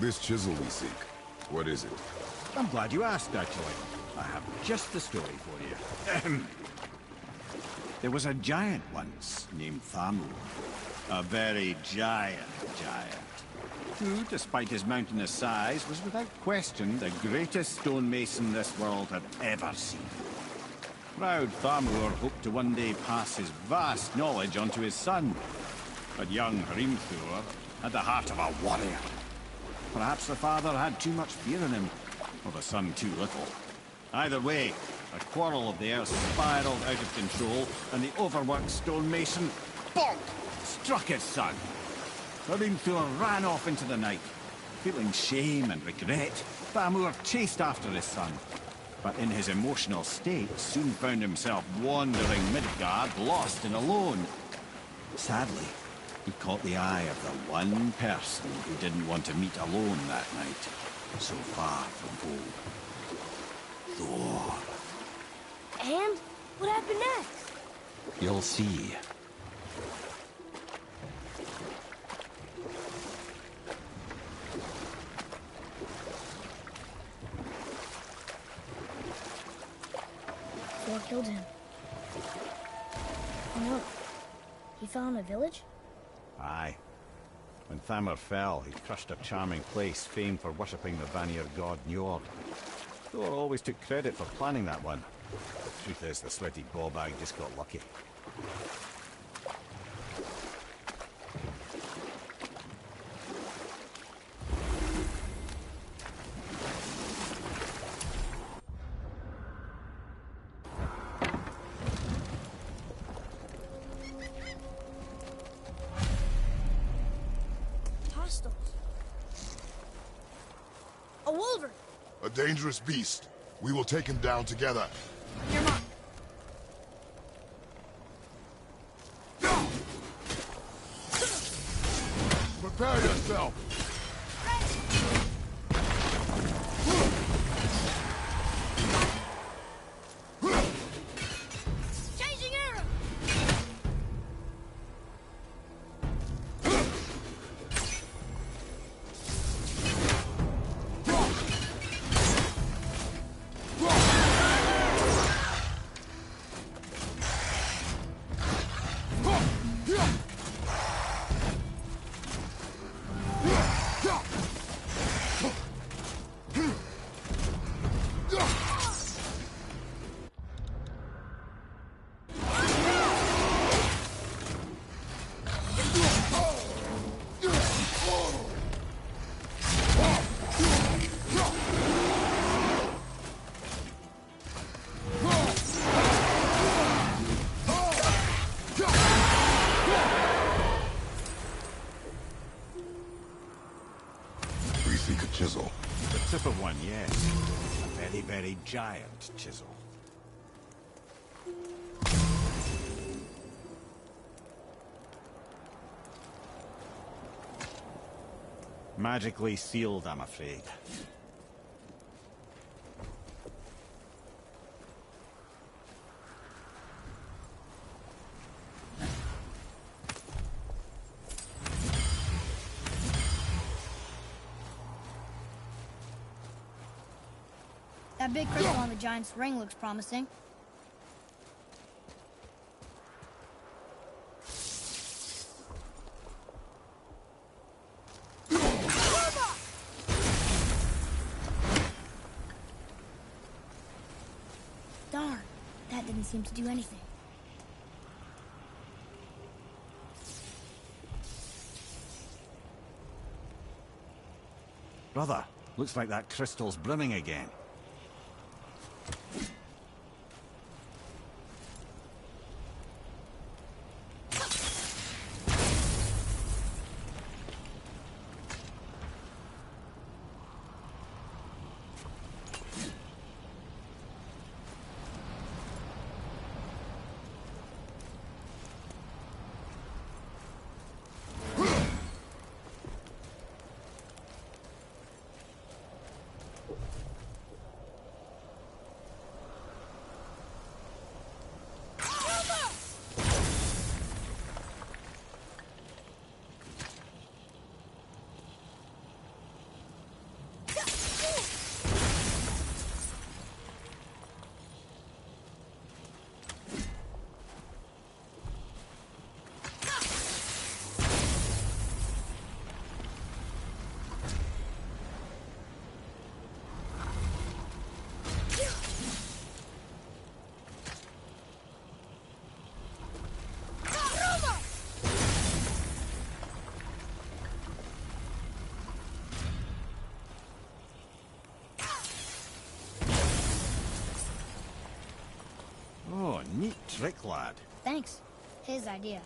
[SPEAKER 2] This chisel we seek, what is it?
[SPEAKER 1] I'm glad you asked, actually. I have just the story for you. There was a giant once named Thamur. A very giant, who, despite his mountainous size, was without question the greatest stonemason this world had ever seen. Proud Thamur hoped to one day pass his vast knowledge on to his son. But young Hrimthur had the heart of a warrior. Perhaps the father had too much fear in him, or the son too little. Either way, a quarrel of theirs spiraled out of control, and the overworked stonemason, bonk, struck his son. Hrimthur ran off into the night. Feeling shame and regret, Thamur chased after his son. But in his emotional state, soon found himself wandering Midgard, lost and alone. Sadly, he caught the eye of the one person who didn't want to meet alone that night, so far from home. Thor.
[SPEAKER 3] And what happened next?
[SPEAKER 1] You'll see.
[SPEAKER 3] Thor killed him. Oh no. He fell in a village?
[SPEAKER 1] Aye. When Thamur fell, he crushed a charming place famed for worshipping the Vanir god Njord. Thor always took credit for planning that one. The truth is, the sweaty ballbag just got lucky.
[SPEAKER 3] Hostiles. A wolverine!
[SPEAKER 2] A dangerous beast. We will take him down together.
[SPEAKER 3] Your mom.
[SPEAKER 2] Prepare yourself.
[SPEAKER 3] Changing arrow!
[SPEAKER 2] We seek a chisel.
[SPEAKER 1] The tip of one, yes. A very, very giant chisel. Magically sealed, I'm afraid.
[SPEAKER 3] That big crystal on the giant's ring looks promising. Darn, that didn't seem to do anything.
[SPEAKER 1] Brother, looks like that crystal's brimming again. Oh, neat trick, lad.
[SPEAKER 3] Thanks. His idea.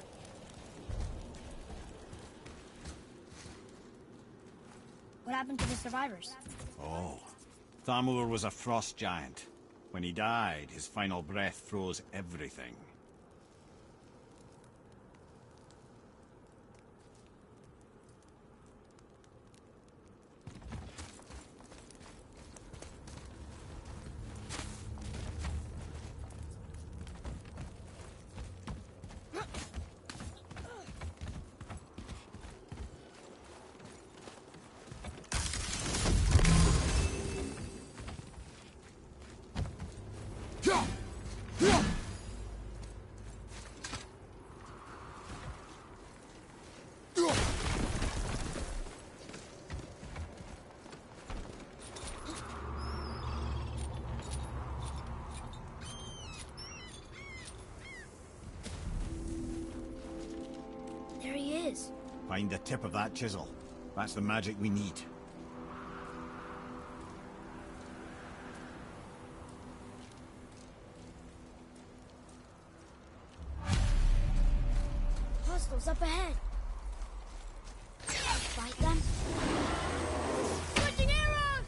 [SPEAKER 3] What happened to the survivors?
[SPEAKER 1] Oh. Thamur was a frost giant. When he died, his final breath froze everything.
[SPEAKER 3] There he is.
[SPEAKER 1] Find the tip of that chisel. That's the magic we need.
[SPEAKER 3] Hostiles up ahead. Fight them. Switching arrows!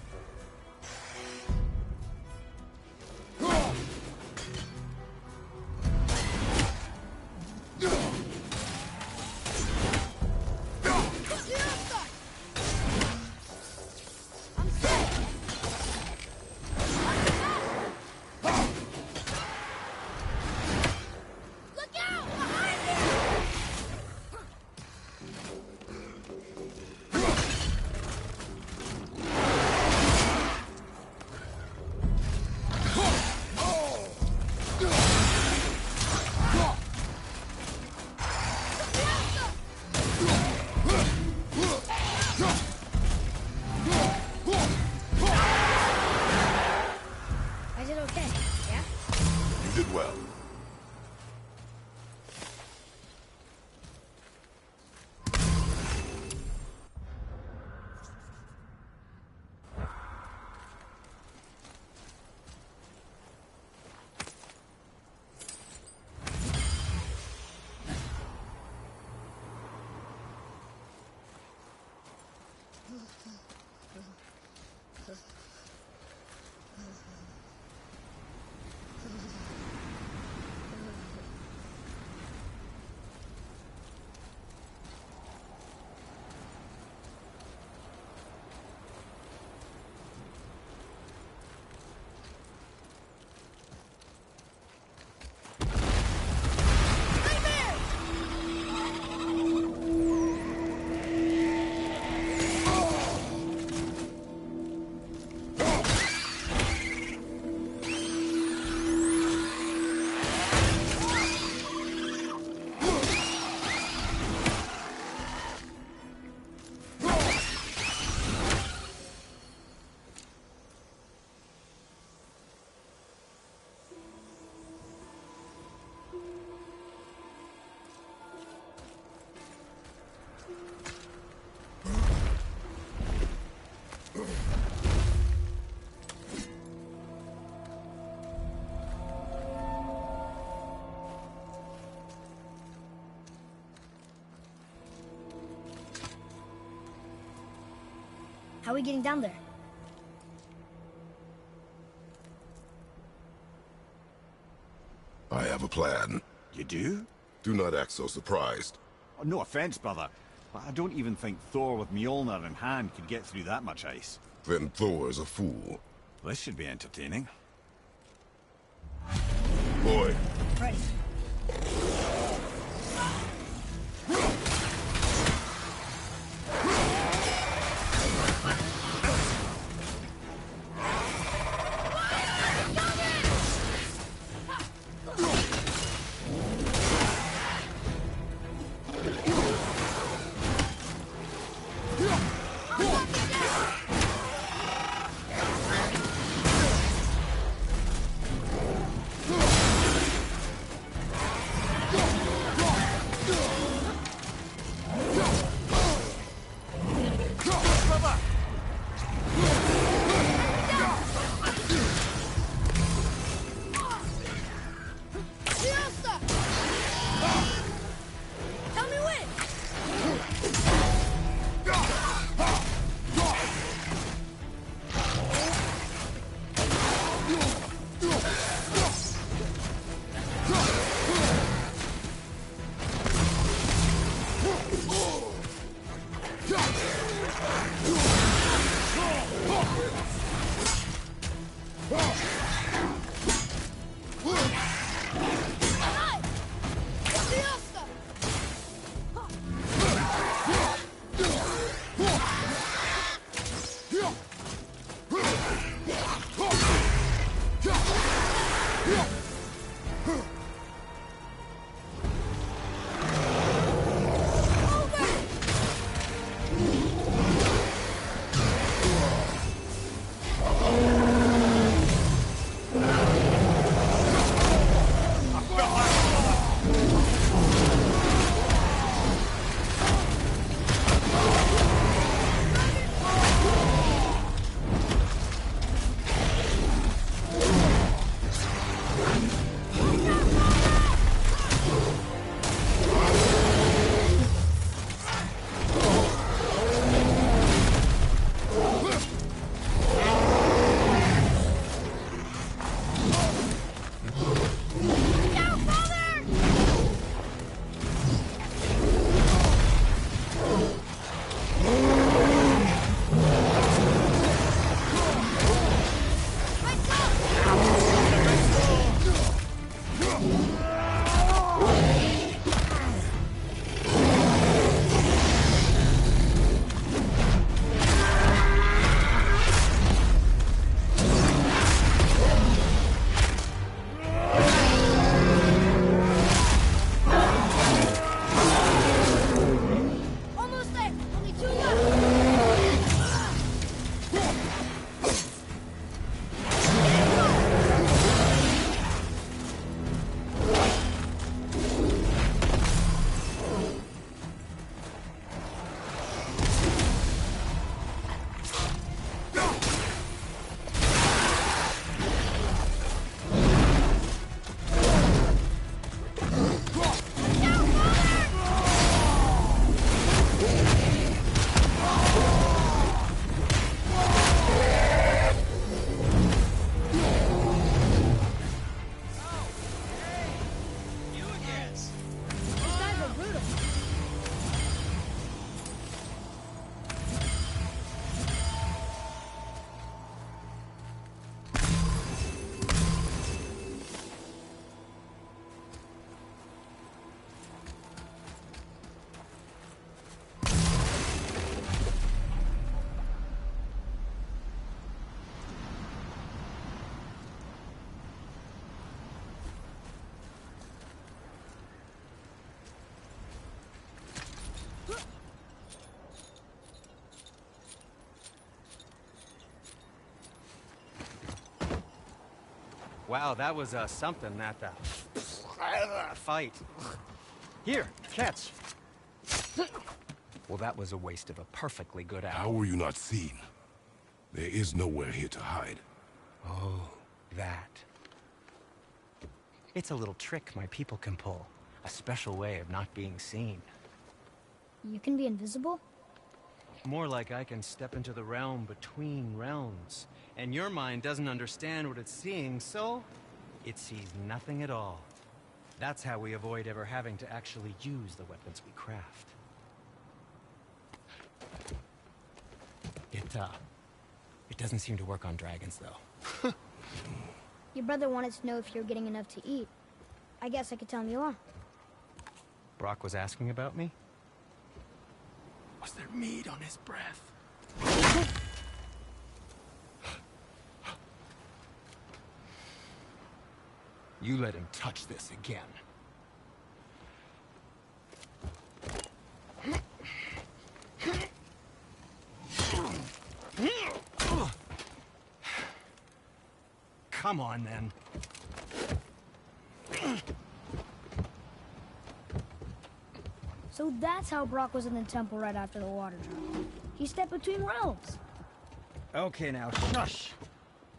[SPEAKER 3] I'm safe. Look out! Behind you! I did okay, yeah?
[SPEAKER 2] You did well.
[SPEAKER 3] How are we getting down there?
[SPEAKER 2] I have a plan.
[SPEAKER 1] You do?
[SPEAKER 2] Do not act so surprised.
[SPEAKER 1] Oh, no offense, brother, but I don't even think Thor with Mjolnir in hand could get through that much ice.
[SPEAKER 2] Then Thor is a fool.
[SPEAKER 1] This should be entertaining.
[SPEAKER 2] Boy.
[SPEAKER 3] Right.
[SPEAKER 7] Wow, that was something, that fight. Here, catch. Well, that was a waste of a perfectly good
[SPEAKER 2] How
[SPEAKER 7] hour.
[SPEAKER 2] were you not seen? There is nowhere here to hide.
[SPEAKER 7] Oh, that. It's a little trick my people can pull. A special way of not being seen.
[SPEAKER 3] You can be invisible?
[SPEAKER 7] More like I can step into the realm between realms. And your mind doesn't understand what it's seeing, so it sees nothing at all. That's how we avoid ever having to actually use the weapons we craft. It doesn't seem to work on dragons, though.
[SPEAKER 3] Your brother wanted to know if you're getting enough to eat. I guess I could tell him you are.
[SPEAKER 7] Brock was asking about me? Was there meat on his breath? You let him touch this again. Come on, then.
[SPEAKER 3] So that's how Brock was in the temple right after the water drop. He stepped between realms.
[SPEAKER 7] Okay, now, shush!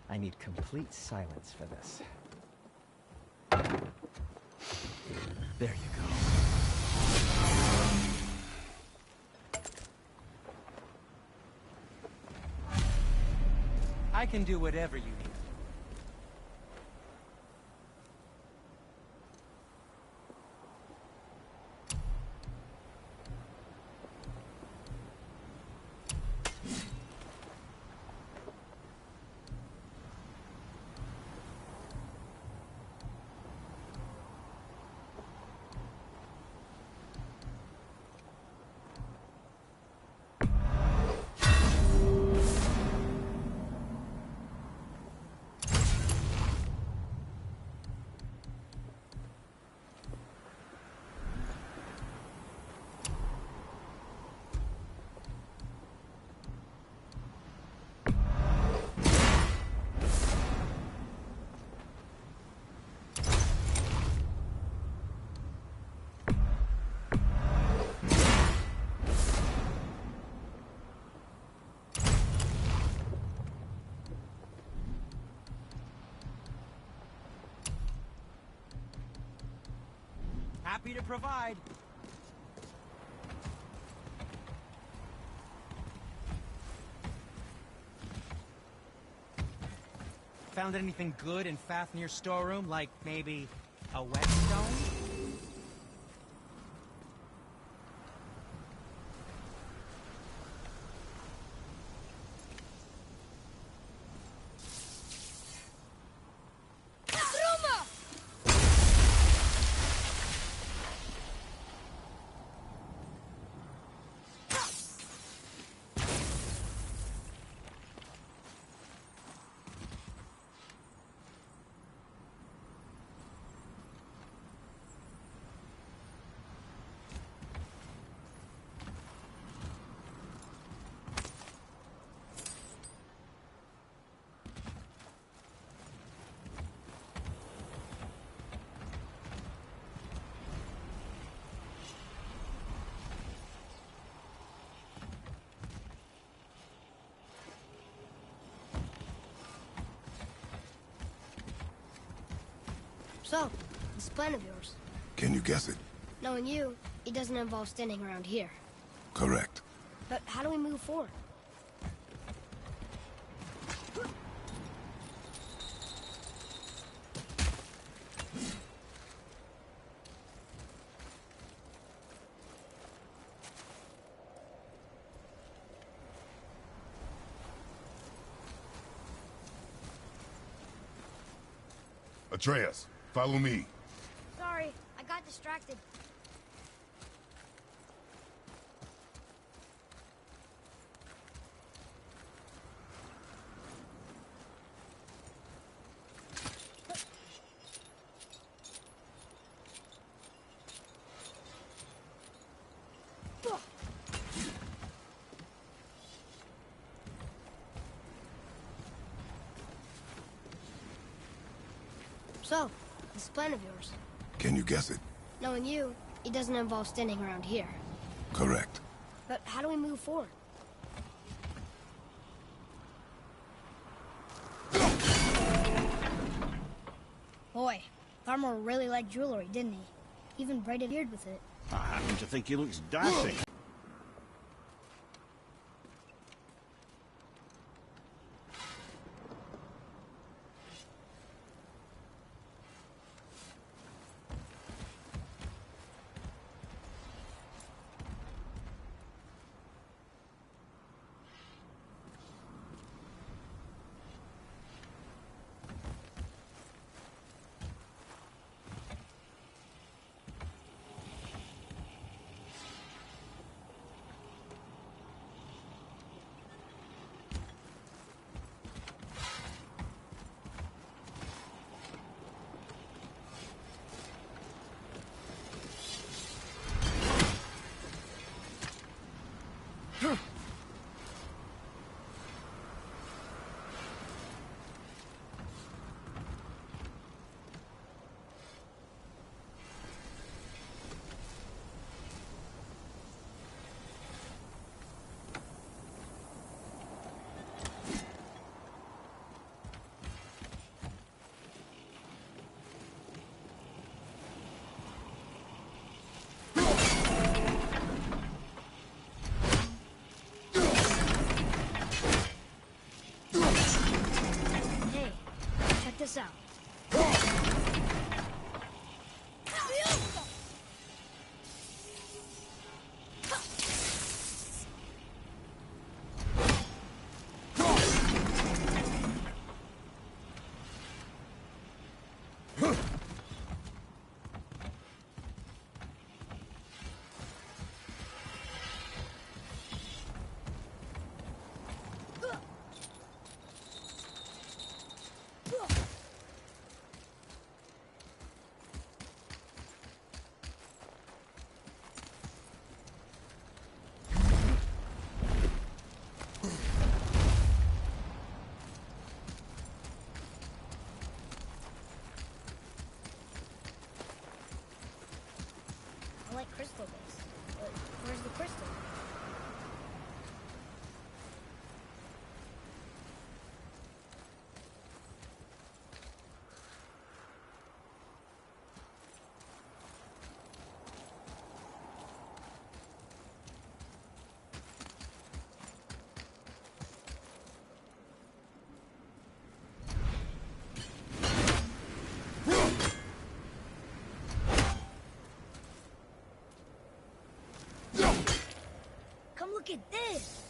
[SPEAKER 7] I need complete silence for this. There you go. I can do whatever you need. Happy to provide. Found anything good in Fafnir's storeroom? Like maybe a whetstone?
[SPEAKER 3] So, this plan of yours.
[SPEAKER 2] Can you guess it?
[SPEAKER 3] Knowing you, it doesn't involve standing around here.
[SPEAKER 2] Correct.
[SPEAKER 3] But how do we move forward?
[SPEAKER 2] Atreus, follow me.
[SPEAKER 3] Sorry, I got distracted. So, this plan of yours.
[SPEAKER 2] Can you guess it?
[SPEAKER 3] Knowing you, it doesn't involve standing around here.
[SPEAKER 2] Correct.
[SPEAKER 3] But how do we move forward? Boy, Farmer really liked jewelry, didn't he? Even braided beard with it.
[SPEAKER 1] I happen to think he looks dashing.
[SPEAKER 3] sound? I like crystal base, but where's the crystal? Come look at this!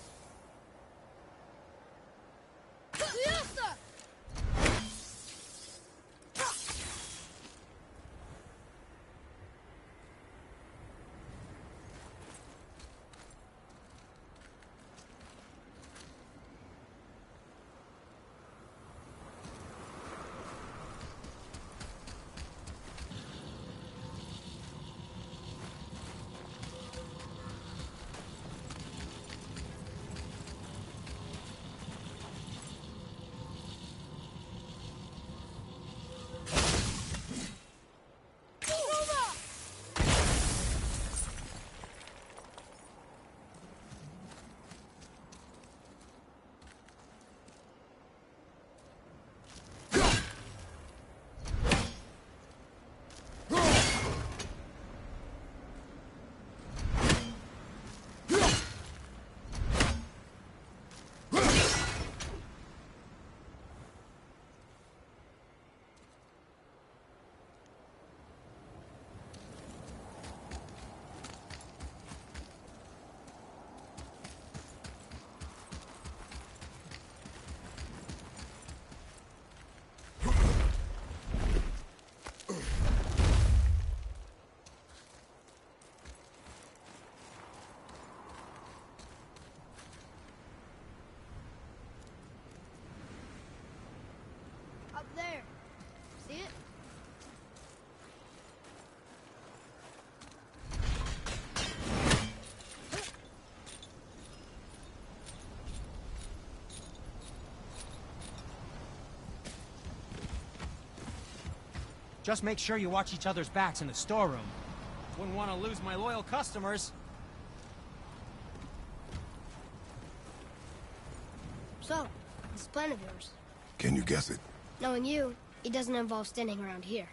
[SPEAKER 3] Up there. See it?
[SPEAKER 7] Just make sure you watch each other's backs in the storeroom. Wouldn't want to lose my loyal customers.
[SPEAKER 3] So, this plan of yours.
[SPEAKER 2] Can you guess it?
[SPEAKER 3] Knowing you, it doesn't involve standing around here.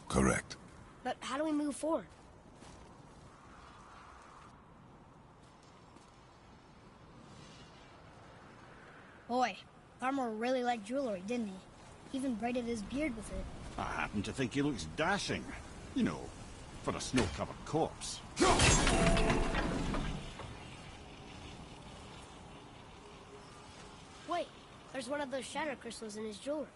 [SPEAKER 2] Correct.
[SPEAKER 3] But how do we move forward? Boy, Armor really liked jewelry, didn't he? Even braided his beard with it.
[SPEAKER 1] I happen to think he looks dashing. You know, for a snow-covered corpse.
[SPEAKER 3] Wait, there's one of those shatter crystals in his jewelry.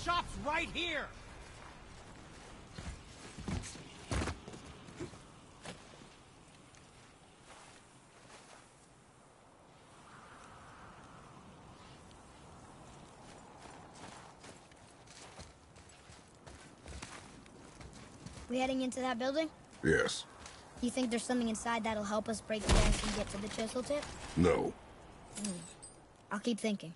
[SPEAKER 7] shop's right here!
[SPEAKER 3] We heading into that building?
[SPEAKER 2] Yes.
[SPEAKER 3] You think there's something inside that'll help us break the fence and get to the Chisel tip?
[SPEAKER 2] No.
[SPEAKER 3] I'll keep thinking.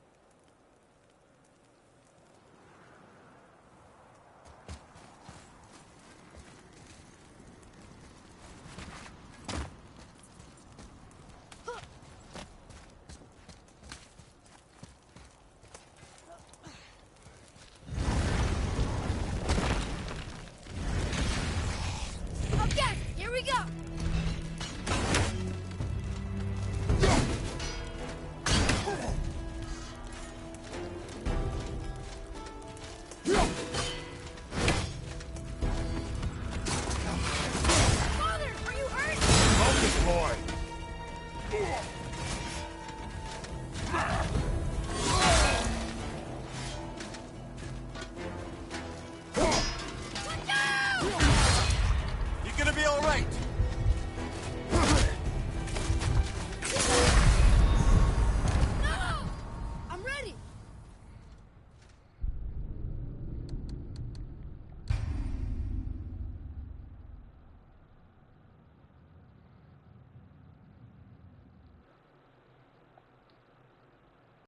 [SPEAKER 3] Okay, here we go! Father, are you hurt?
[SPEAKER 4] Focus, boy!
[SPEAKER 1] You're gonna be all right.